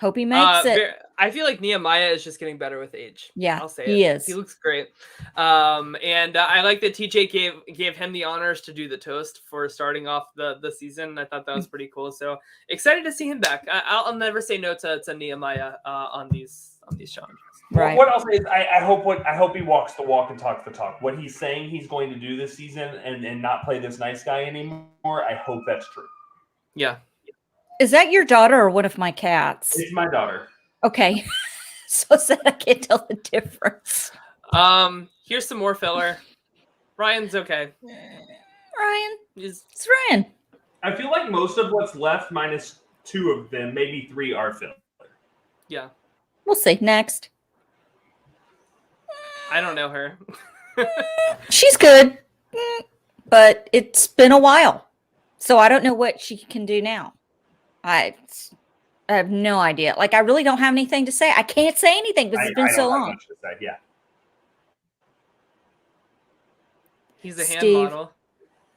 Hope he makes it. I feel like Nehemiah is just getting better with age. Yeah, I'll say he it. is. He looks great. And I like that TJ gave him the honors to do the toast for starting off the season. I thought that was pretty cool. So excited to see him back. I'll never say no to Nehemiah on these challenges. Right. What I'll say is I hope he walks the walk and talks the talk. What he's saying he's going to do this season and not play this nice guy anymore, I hope that's true. Yeah. Is that your daughter or one of my cats? It's my daughter. Okay. So sad I can't tell the difference. Here's some more filler. Ryan's okay. It's Ryan. I feel like most of what's left, minus 2 of them, maybe 3, are filler. Yeah. We'll see. Next. I don't know her. She's good. But it's been a while. So I don't know what she can do now. I have no idea. Like, I really don't have anything to say. I can't say anything because it's been so long. Much to say, yeah. He's a hand model.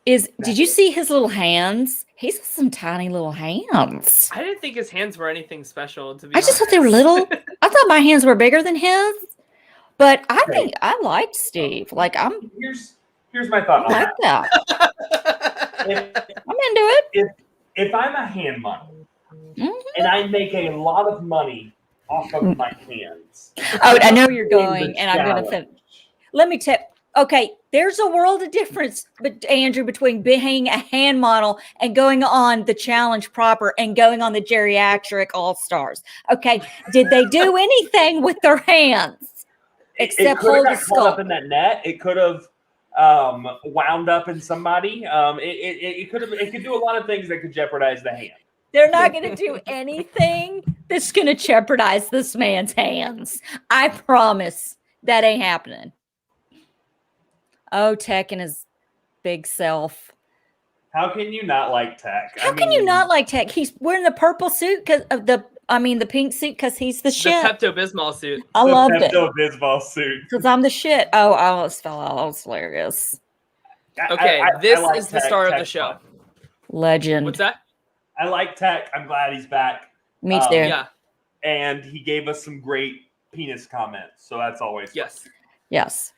Did you see his little hands? He's got some tiny little hands. I didn't think his hands were anything special, to be honest. I just thought they were little. I thought my hands were bigger than his. But I think I liked Steve. Like, Here's my thought on that. I'm into it. If I'm a hand model, and I make a lot of money off of my hands. Oh, I know you're going, and I'm going to finish. Let me tell. Okay, there's a world of difference, Andrew, between being a hand model and going on the challenge proper and going on the geriatric all-stars. Okay, did they do anything with their hands except hold the skull? Up in that net, it could have wound up in somebody. It could do a lot of things that could jeopardize the hand. They're not going to do anything that's going to jeopardize this man's hands. I promise that ain't happening. Oh, Tech and his big self. How can you not like Tech? How can you not like Tech? He's wearing the purple suit because of the pink suit because he's the shit. The Pepto-Bismol suit. I loved it. Pepto-Bismol suit. Because I'm the shit. Oh, I almost fell out. That was hilarious. Okay, this is the star of the show. Legend. What's that? I like Tech. I'm glad he's back. Me too. Yeah. And he gave us some great penis comments, so that's always fun. Yes.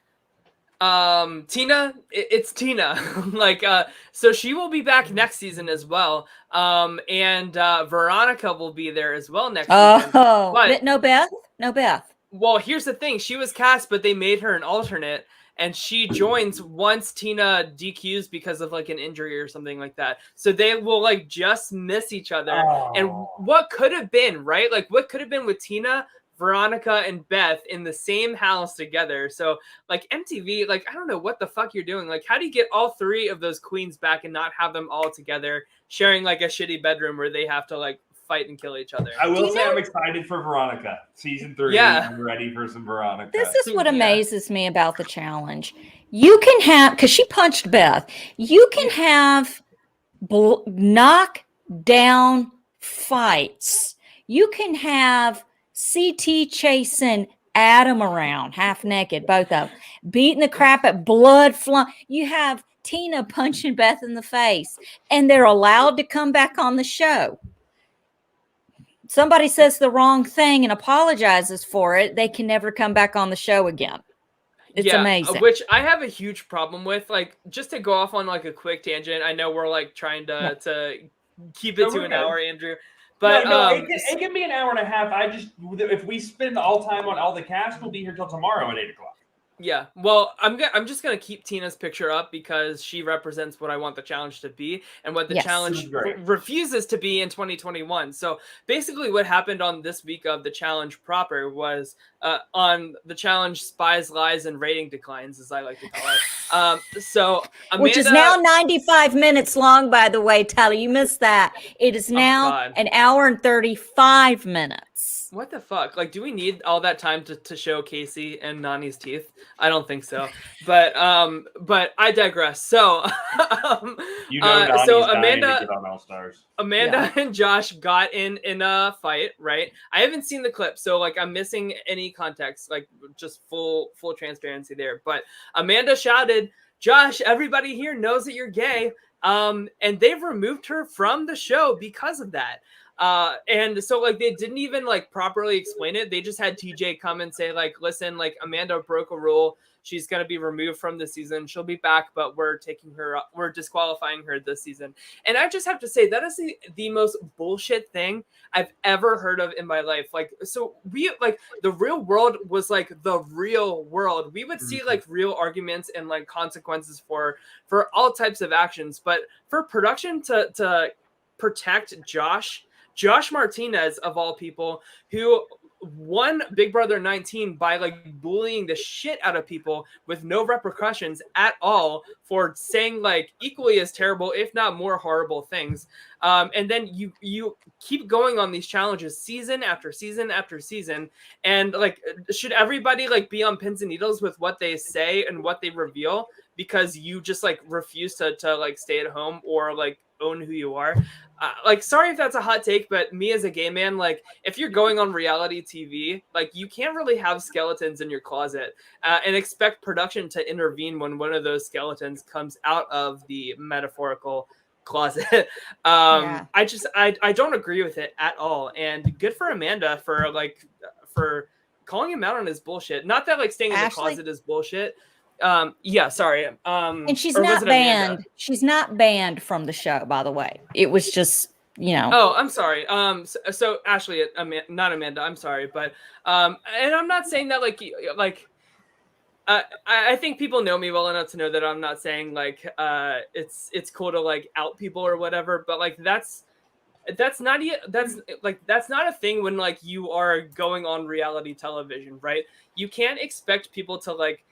Tina, it's Tina. So she will be back next season as well. And Veronica will be there as well next season. Oh, but no Beth? No Beth. Well, here's the thing. She was cast, but they made her an alternate. And she joins once Tina DQs because of like an injury or something like that. So they will like just miss each other. And what could have been, right? Like what could have been with Tina Veronica and Beth in the same house together. So like MTV, like I don't know what the fuck you're doing. Like how do you get all three of those queens back and not have them all together sharing like a shitty bedroom where they have to like fight and kill each other? I will say I'm excited for Veronica. Season 3. Yeah. I'm ready for some Veronica. This is what amazes me about the challenge. You can have, because she punched Beth, you can have knock down fights. You can have CT chasing Adam around, half naked, both of them, beating the crap at blood flowing. You have Tina punching Beth in the face, and they're allowed to come back on the show. Somebody says the wrong thing and apologizes for it, they can never come back on the show again. It's amazing. Which I have a huge problem with. Like, just to go off on like a quick tangent, I know we're like trying to keep it to an hour, Andrew. But it can be an hour and a half. If we spend all time on all the cast, we'll be here till tomorrow at 8:00. Yeah, well, I'm just gonna keep Tina's picture up because she represents what I want the challenge to be and what the challenge refuses to be in 2021. So basically, what happened on this week of the challenge proper was on the challenge Spies, Lies, and Rating Declines, as I like to call it. So Amanda, which is now 95 minutes long, by the way, Tyler. You missed that. It is now an hour and 35 minutes. What the fuck? Like, do we need all that time to show Casey and Nani's teeth? I don't think so. But I digress. So, so Amanda on All Stars. Amanda and Josh got in a fight, right? I haven't seen the clip, so like I'm missing any context, like just full transparency there. But Amanda shouted, "Josh, everybody here knows that you're gay." And they've removed her from the show because of that. And so like they didn't even like properly explain it. They just had TJ come and say like, listen, like Amanda broke a rule. She's going to be removed from the season. She'll be back, but we're disqualifying her this season. And I just have to say that is the most bullshit thing I've ever heard of in my life. Like, so we like the real world was like the real world. We would see like real arguments and like consequences for all types of actions. But for production to protect Josh Martinez, of all people, who won Big Brother 19 by like bullying the shit out of people with no repercussions at all for saying like equally as terrible, if not more horrible things. And then you keep going on these challenges season after season after season. And like, should everybody like be on pins and needles with what they say and what they reveal because you just like refuse to like stay at home or like own who you are? Like, sorry if that's a hot take, but me as a gay man, like if you're going on reality TV, like you can't really have skeletons in your closet and expect production to intervene when one of those skeletons comes out of the metaphorical closet. I don't agree with it at all. And good for Amanda for calling him out on his bullshit. Not that like staying in the closet is bullshit. Sorry. And she's not banned. She's not banned from the show, by the way. It was just, Oh, I'm sorry. So Ashley, not Amanda. I'm sorry, but and I'm not saying that I think people know me well enough to know that I'm not saying like it's cool to like out people or whatever, but like that's not a thing when like you are going on reality television, right? You can't expect people to like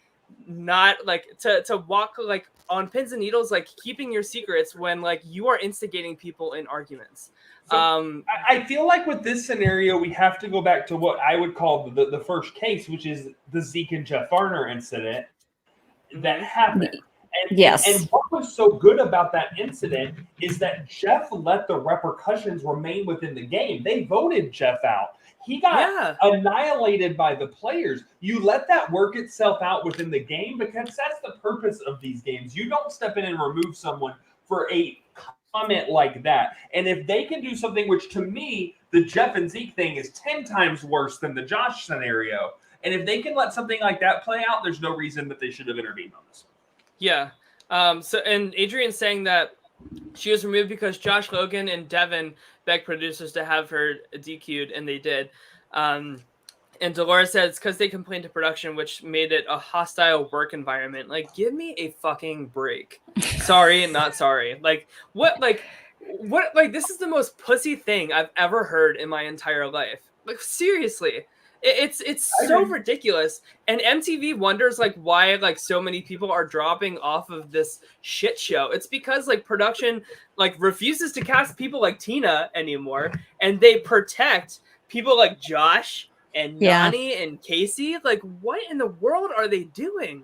not like to walk like on pins and needles, like keeping your secrets when like you are instigating people in arguments. So I feel like with this scenario, we have to go back to what I would call the first case, which is the Zeke and Jeff Farner incident that happened. And what was so good about that incident is that Jeff let the repercussions remain within the game. They voted Jeff out. He got annihilated by the players. You let that work itself out within the game because that's the purpose of these games. You don't step in and remove someone for a comment like that. And if they can do something, which to me, the Jeff and Zeke thing is 10 times worse than the Josh scenario. And if they can let something like that play out, there's no reason that they should have intervened on this. Yeah. And Adrian's saying that she was removed because Josh, Logan, and Devin begged producers to have her DQ'd, and they did. And Dolores said it's because they complained to production, which made it a hostile work environment. Like, give me a fucking break. Sorry, not sorry. Like, what? Like, this is the most pussy thing I've ever heard in my entire life. Like, seriously. It's so ridiculous. And MTV wonders like why like so many people are dropping off of this shit show. It's because like production like refuses to cast people like Tina anymore, and they protect people like Josh and Nani and Casey. Like, what in the world are they doing?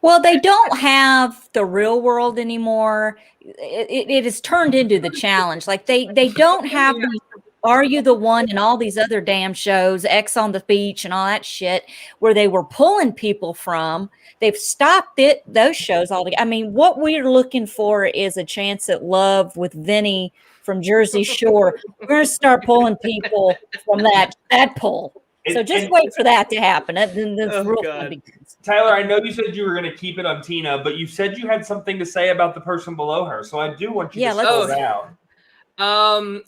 Well, they don't have the real world anymore. It is turned into the challenge. Like they don't have the Are You the One and all these other damn shows, X on the Beach and all that shit, where they were pulling people from. They've stopped those shows altogether. I mean, what we're looking for is a chance at love with Vinny from Jersey Shore. We're going to start pulling people from that pull. So just wait for that to happen. Then the real fun begins. Tyler, I know you said you were going to keep it on Tina, but you said you had something to say about the person below her. So I do want you to slow down.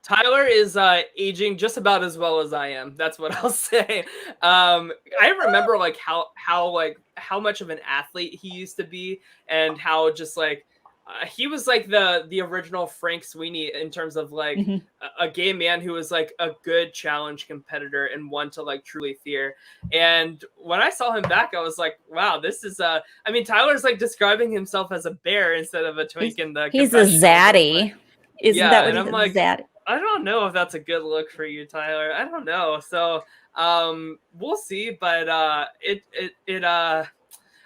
Tyler is aging just about as well as I am. That's what I'll say. I remember like how much of an athlete he used to be, and how just like he was like the original Frank Sweeney in terms of like a gay man who was like a good challenge competitor and one to like truly fear. And when I saw him back, I was like, wow, this is I mean, Tyler's like describing himself as a bear instead of a twink in the he's a zaddy. Isn't that what I'm like, zaddy? I don't know if that's a good look for you, Tyler. I don't know. So we'll see, but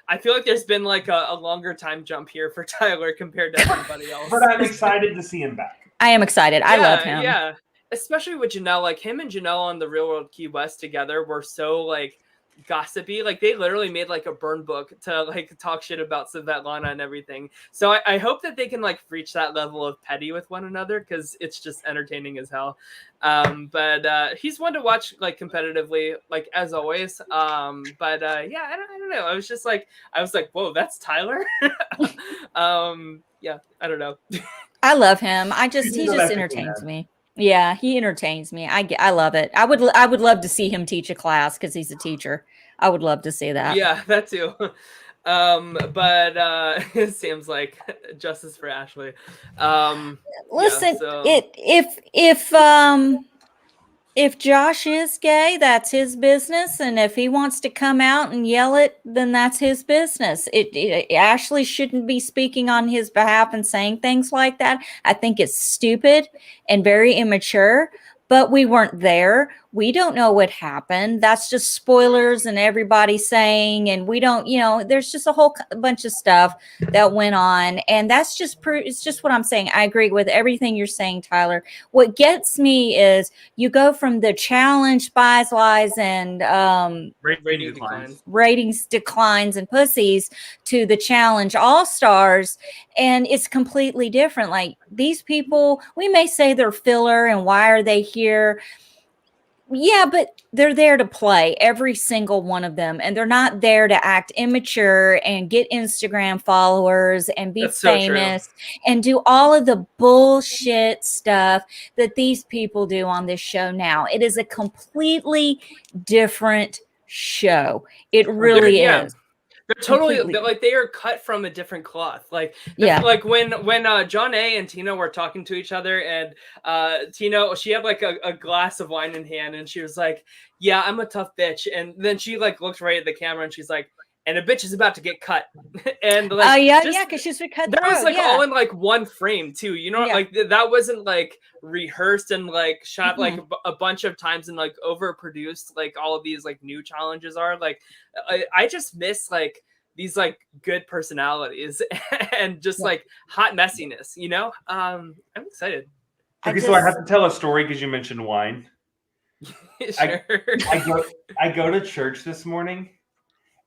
I feel like there's been like a longer time jump here for Tyler compared to everybody else. But I'm excited to see him back. I am excited. I love him. Yeah, especially with Janelle. Like him and Janelle on The Real World Key West together were so like gossipy. Like they literally made like a burn book to like talk shit about Svetlana and everything. So I hope that they can like reach that level of petty with one another, because it's just entertaining as hell. But he's one to watch like competitively, like as always. Yeah, I don't know. I was like, whoa, that's Tyler. Yeah, I don't know. I love him. He just entertains me. Yeah, he entertains me. I love it. I would love to see him teach a class because he's a teacher. I would love to see that. Yeah, that too. But it seems like justice for Ashley. Listen, yeah, if Josh is gay, that's his business, and if he wants to come out and yell it, then that's his business. Ashley shouldn't be speaking on his behalf and saying things like that. I think it's stupid and very immature. But we weren't there. We don't know what happened. That's just spoilers and everybody saying, and we don't, there's just a whole bunch of stuff that went on. And that's just, it's just what I'm saying. I agree with everything you're saying, Tyler. What gets me is you go from the challenge, spies, lies, and ratings declines and pussies to the challenge all-stars. And it's completely different. Like these people, we may say they're filler and why are they here? Yeah, but they're there to play, every single one of them. And they're not there to act immature and get Instagram followers and be famous and do all of the bullshit stuff that these people do on this show now. It is a completely different show. It really is. They're totally like they are cut from a different cloth. Like when John A and Tina were talking to each other, and Tina, she had like a glass of wine in hand, and she was like, "Yeah, I'm a tough bitch." And then she like looked right at the camera, and she's like, "And a bitch is about to get cut." And like, because she's been cut. There was like all in like one frame too. Like that wasn't like rehearsed and like shot like a bunch of times and like overproduced like all of these like new challenges are. Like I just miss like these like good personalities and just like hot messiness. I'm excited. Okay, so I have to tell a story because you mentioned wine. Sure. I go to church this morning.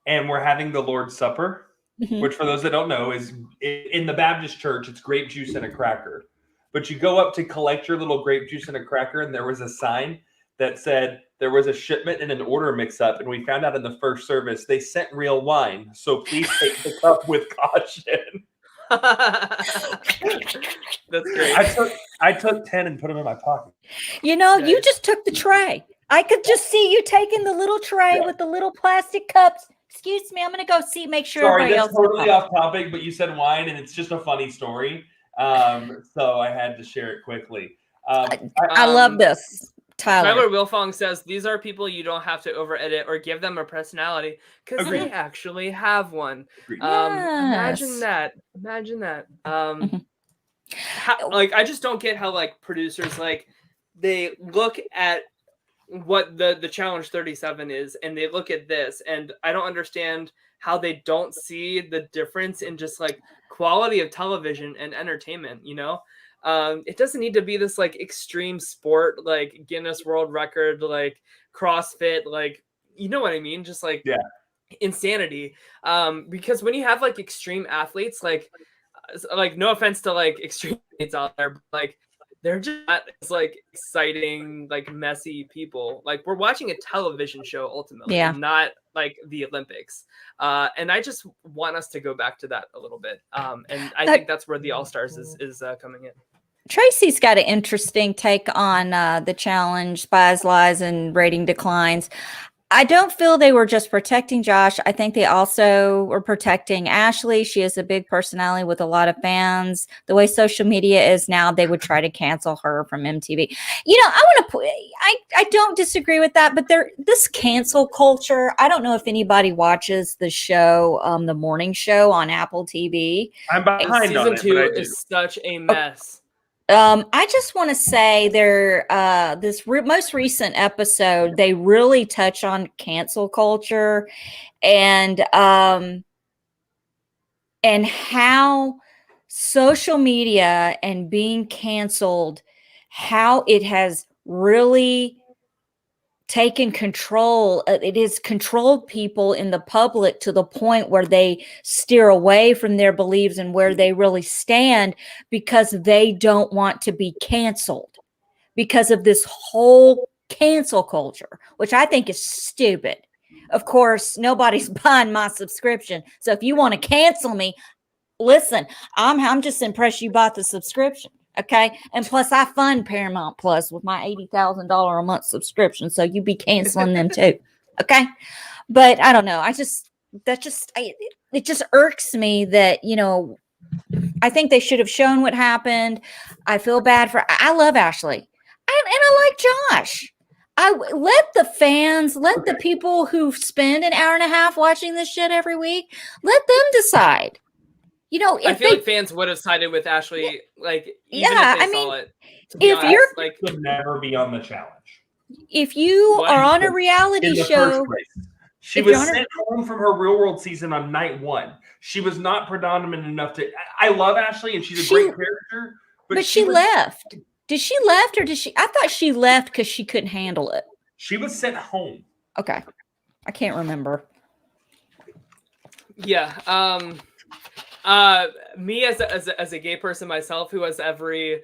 And we're having the Lord's Supper, which for those that don't know is in the Baptist church, it's grape juice and a cracker. But you go up to collect your little grape juice and a cracker, and there was a sign that said there was a shipment and an order mix-up. And we found out in the first service, they sent real wine. So please take the cup with caution. That's great. I took 10 and put them in my pocket. You just took the tray. I could just see you taking the little tray with the little plastic cups. Excuse me, I'm going to go make sure everybody else. Sorry, that's totally off topic, but you said wine, and it's just a funny story. So I had to share it quickly. I love this. Tyler. Wilfong says these are people you don't have to over edit or give them a personality because they actually have one. Imagine that. Like, I just don't get how like producers like they look at what the challenge 37 is and they look at this, and I don't understand how they don't see the difference in just like quality of television and entertainment. It doesn't need to be this like extreme sport, like Guinness World Record, like CrossFit, like, you know what I mean? Just like insanity. Because when you have like extreme athletes, like no offense to like extreme athletes out there, but like they're just not as like exciting, like messy people. Like, we're watching a television show ultimately, not like the Olympics. And I just want us to go back to that a little bit. And I think that's where the All-Stars is coming in. Tracy's got an interesting take on the challenge, spies, lies, and rating declines. I don't feel they were just protecting Josh. I think they also were protecting Ashley. She is a big personality with a lot of fans. The way social media is now, they would try to cancel her from MTV. I don't disagree with that, but this cancel culture, I don't know if anybody watches the show, the morning show on Apple TV. I'm behind on it. Season 2 is such a mess. I just want to say this most recent episode, they really touch on cancel culture and how social media and being canceled, how it has really taken control. It has controlled people in the public to the point where they steer away from their beliefs and where they really stand because they don't want to be canceled because of this whole cancel culture, which I think is stupid. Of course, nobody's buying my subscription. So if you want to cancel me, listen, I'm just impressed you bought the subscription. Okay. And plus I fund Paramount Plus with my $80,000 a month subscription. So you be canceling them too. Okay. But I don't know. It just irks me that, I think they should have shown what happened. I feel bad I love Ashley and I like Josh. Let the fans, let the people who spend an hour and a half watching this shit every week, let them decide. I feel like fans would have sided with Ashley, like, even if they saw it. If you're like, would never be on the challenge. If you are on a reality show, she was sent home from her Real World season on night 1. She was not predominant enough to. I love Ashley, and she's a great character. But she left. Did she left or did she? I thought she left because she couldn't handle it. She was sent home. Okay, I can't remember. Yeah. Me as a gay person myself who has every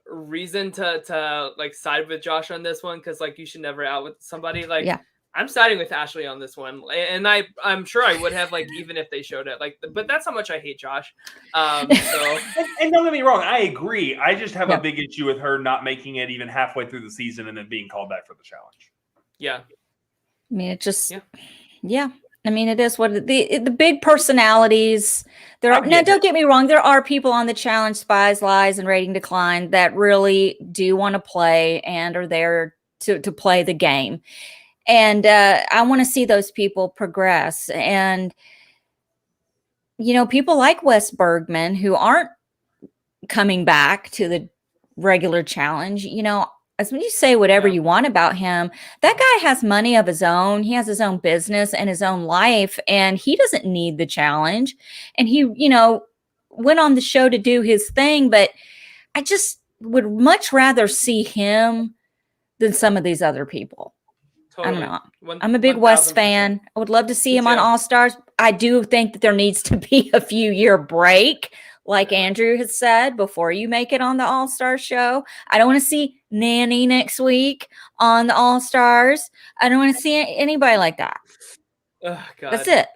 reason to like side with Josh on this one, because like you should never out with somebody, like I'm siding with Ashley on this one, and I'm sure I would have, like, even if they showed it, like, but that's how much I hate Josh. So and don't get me wrong, I agree. I just have a big issue with her not making it even halfway through the season and then being called back for the challenge. Yeah, I mean, it just I mean, it is what the big personalities. Now, don't get me wrong. There are people on the challenge, spies, lies, and rating decline that really do want to play and are there to play the game. And I want to see those people progress. And, people like Wes Bergman who aren't coming back to the regular challenge, as when you say whatever you want about him, that guy has money of his own. He has his own business and his own life, and he doesn't need the challenge. And he, went on the show to do his thing, but I just would much rather see him than some of these other people. Totally. I don't know. I'm a big Wes fan. I would love to see him on All-Stars. I do think that there needs to be a few-year break, like Andrew has said, before you make it on the All-Star show. I don't want to see Nanny next week on the All-Stars. I don't want to see anybody like that. Oh, God. That's it.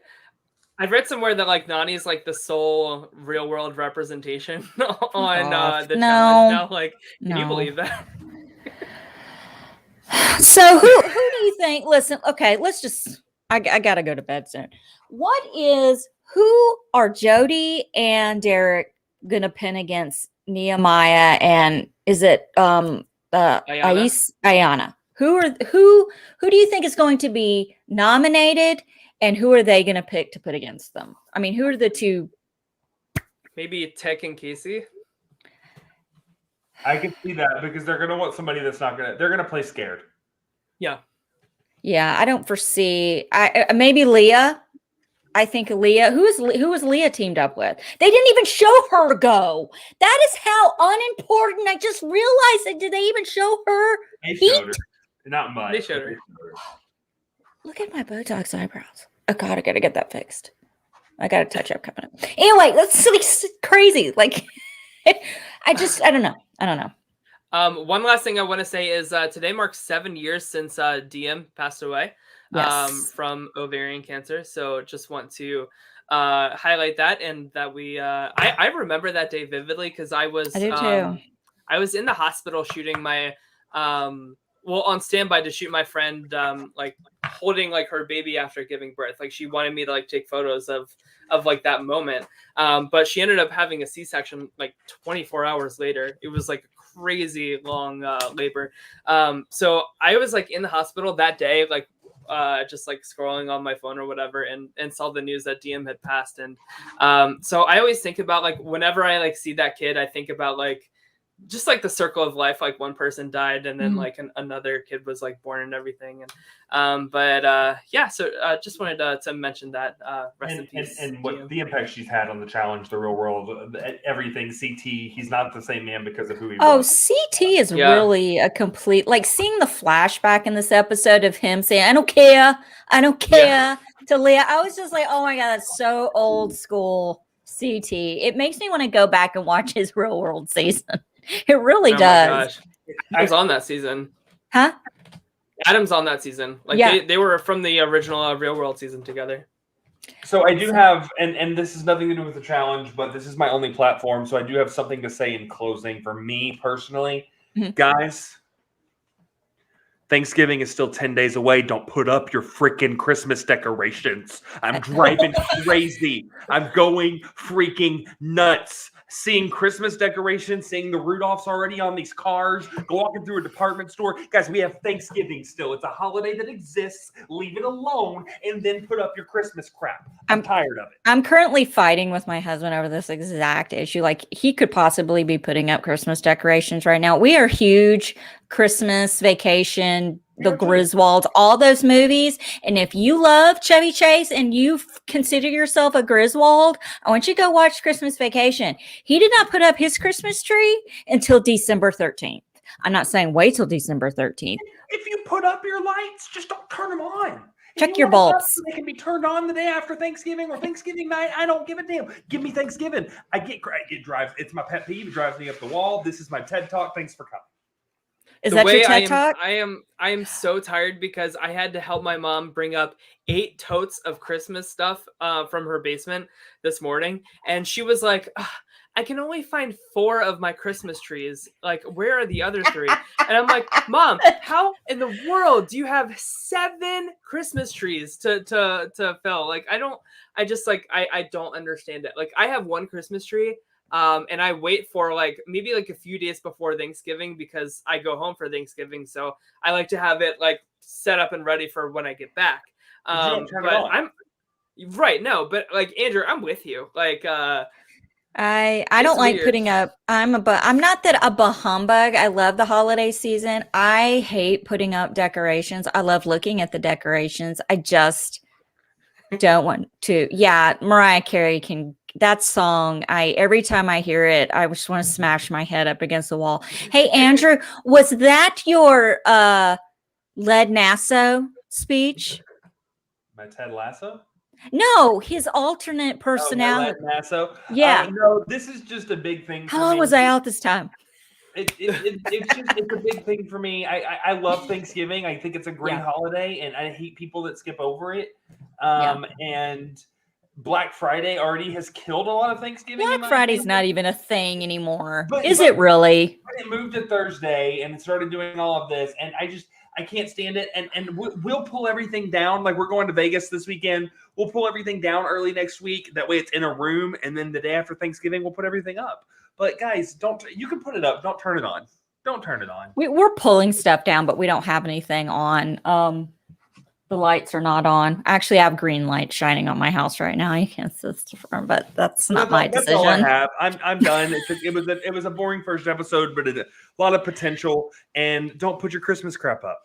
I've read somewhere that like Nani is like the sole real world representation on the challenge now. Like, can you believe that? So who do you think? Listen, okay, let's just. I gotta go to bed soon. Who are Jody and Derek gonna pin against Nehemiah? And is it Ayana. Who do you think is going to be nominated, and who are they going to pick to put against them? I mean, who are the two? Maybe Tech and Casey. I can see that because they're going to want somebody that's not going to. They're going to play scared. Yeah. Yeah, I don't foresee. Maybe Leah. I think Leah. Who was Leah teamed up with? They didn't even show her go. That is how unimportant. I just realized that. Did they even show her? They showed her. Not much. They showed her. Look at my Botox eyebrows. Oh God, I gotta get that fixed. I got a touch up coming up. Anyway, that's like crazy. Like, I don't know. One last thing I want to say is today marks 7 years since DM passed away from ovarian cancer. So just want to highlight that, and that we I remember that day vividly because I do too. I was in the hospital shooting my on standby to shoot my friend like holding like her baby after giving birth. Like she wanted me to like take photos of like that moment. But she ended up having a C-section like 24 hours later. It was like a crazy long labor. So I was like in the hospital that day, like just like scrolling on my phone or whatever, and saw the news that DM had passed. And so I always think about like whenever I like see that kid, I think about like just like the circle of life, like one person died and then like another kid was like born and everything. And so just wanted to mention that rest in peace. And what the impact she's had on the challenge, the real world, everything. CT, he's not the same man because of who he was. CT is really a complete, like seeing the flashback in this episode of him saying, I don't care to Leah. I was just like, oh my God, that's so old school CT. It makes me want to go back and watch his real world season. It really does. My gosh. I was on that season. Huh? Adam's on that season. Like they were from the original Real World season together. So I do have, and this has nothing to do with the challenge, but this is my only platform. So I do have something to say in closing for me personally. Guys, Thanksgiving is still 10 days away. Don't put up your freaking Christmas decorations. I'm driving crazy. I'm going freaking nuts. Seeing Christmas decorations, seeing the Rudolphs already on these cars, walking through a department store. Guys, we have Thanksgiving still. It's a holiday that exists. Leave it alone and then put up your Christmas crap. I'm tired of it. I'm currently fighting with my husband over this exact issue. Like, he could possibly be putting up Christmas decorations right now. We are huge Christmas Vacation, The Griswolds, all those movies. And if you love Chevy Chase and you consider yourself a Griswold, I want you to go watch Christmas Vacation. He did not put up his Christmas tree until December 13th. I'm not saying wait till December 13th. If you put up your lights, just don't turn them on. Check your bulbs. So they can be turned on the day after Thanksgiving or Thanksgiving night. I don't give a damn. Give me Thanksgiving. It drives. It's my pet peeve. It drives me up the wall. This is my TED Talk. Thanks for coming. Is that your TED Talk? I am so tired because I had to help my mom bring up 8 totes of Christmas stuff from her basement this morning. And she was like, I can only find 4 of my Christmas trees. Like, where are the other 3? And I'm like, Mom, how in the world do you have 7 Christmas trees to fill? Like, I don't understand it. Like, I have 1 Christmas tree. And I wait for like maybe like a few days before Thanksgiving because I go home for Thanksgiving. So I like to have it like set up and ready for when I get back. But I'm right. No, but like Andrew, I'm with you. Like, I don't like putting up. I'm not that a humbug. I love the holiday season. I hate putting up decorations. I love looking at the decorations. I just don't want to. Yeah, Mariah Carey can. That song, every time I hear it, I just want to smash my head up against the wall. Hey, Andrew, was that your Led Nasso speech? My Ted Lasso? No, his alternate personality. Led Nasso? Yeah. No, this is just a big thing. How long was I out this time? It's a big thing for me. I love Thanksgiving. I think it's a great holiday, and I hate people that skip over it. And Black Friday already has killed a lot of Thanksgiving. Black Friday's not even a thing anymore. Is it really? It moved to Thursday and it started doing all of this. And I can't stand it. And we'll pull everything down. Like, we're going to Vegas this weekend. We'll pull everything down early next week. That way it's in a room. And then the day after Thanksgiving, we'll put everything up. But guys, you can put it up. Don't turn it on. Don't turn it on. We're pulling stuff down, but we don't have anything on. The lights are not on. Actually, I have green light shining on my house right now. You can't see this, but that's not my decision. That's all I have. I'm done. It was a boring first episode, but a lot of potential. And don't put your Christmas crap up.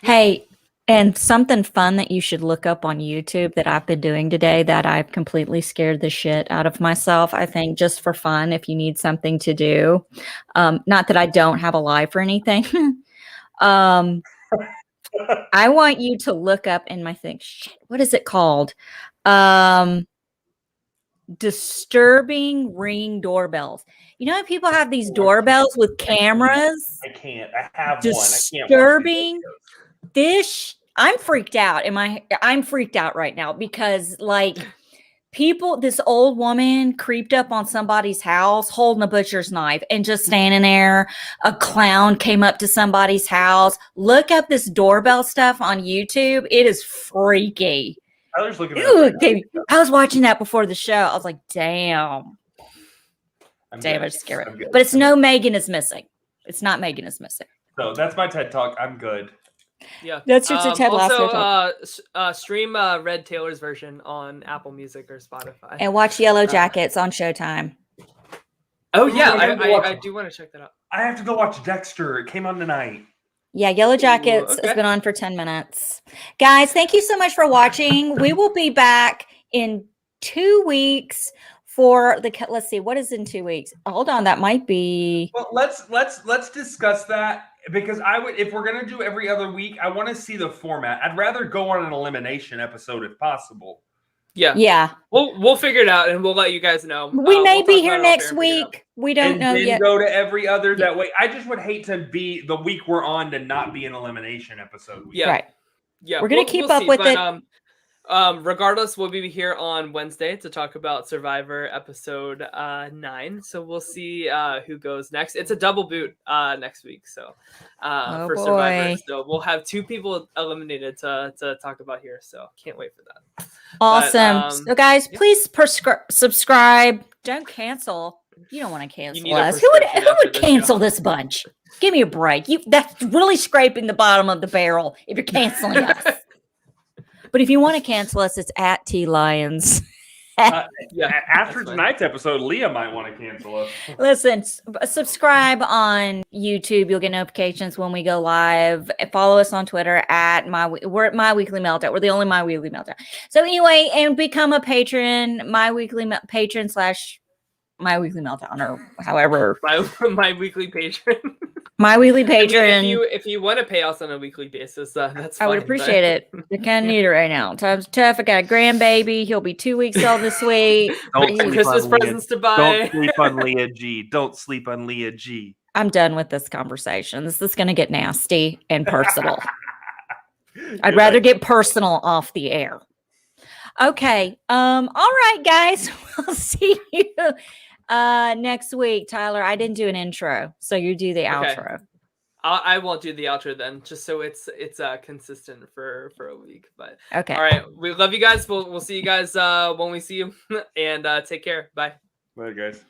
Hey, and something fun that you should look up on YouTube that I've been doing today that I've completely scared the shit out of myself. I think just for fun, if you need something to do. Not that I don't have a life or anything. I want you to look up in my thing. Shit, what is it called? Disturbing ring doorbells. You know how people have these doorbells with cameras? I can't. I have disturbing one. This I'm freaked out. I'm freaked out right now because like this old woman creeped up on somebody's house holding a butcher's knife and just standing there. A clown came up to somebody's house. Look up this doorbell stuff on YouTube. It is freaky. I was looking at it. I was watching that before the show. I was like, damn. I just scared it. But it's no Megan is missing. It's not Megan is missing. So that's my TED Talk. I'm good. Yeah, that's your TED also stream Red Taylor's version on Apple Music or Spotify, and watch Yellow Jackets on Showtime. Oh yeah, I do want to check that out. I have to go watch Dexter. It came on tonight. Yeah, Yellow Jackets has been on for 10 minutes. Guys, thank you so much for watching. We will be back in 2 weeks for let's see, what is in 2 weeks? Hold on, that might be. Well, let's discuss that. Because if we're gonna do every other week, I want to see the format. I'd rather go on an elimination episode if possible. Yeah. We'll figure it out and we'll let you guys know. We may be here next week. We don't know yet. Go to every other that way. I just would hate to be the week we're on to not be an elimination episode. Yeah. Right. Yeah. We're gonna keep up with it. Regardless, we'll be here on Wednesday to talk about Survivor episode 9. So we'll see who goes next. It's a double boot next week. So for Survivor. So we'll have 2 people eliminated to talk about here. So can't wait for that. Awesome. But, so guys, please subscribe. Don't cancel. You don't want to cancel us. Who would cancel this bunch? Give me a break. That's really scraping the bottom of the barrel if you're canceling us. But if you want to cancel us, it's at T Lions. After tonight's episode, Leah might want to cancel us. Listen, subscribe on YouTube. You'll get notifications when we go live. Follow us on Twitter we're at My Weekly Meltdown. We're the only My Weekly Meltdown. So anyway, and become a patron, patron / My Weekly Meltdown, or however. My weekly patron. My weekly patron. I mean, if you want to pay us on a weekly basis, that's fine. I would appreciate it. I kind of need it right now. Time's tough. I got a grandbaby. He'll be 2 weeks old this week. Christmas presents to buy. Don't sleep on Leah G. Don't sleep on Leah G. I'm done with this conversation. This is going to get nasty and personal. I'd rather get personal off the air. Okay. All right, guys. We'll see you next week. Tyler, I didn't do an intro, so you do the outro. I won't do the outro then, just so it's consistent for a week. But okay. All right. We love you guys. We'll see you guys when we see you, and take care. Bye. Bye, guys.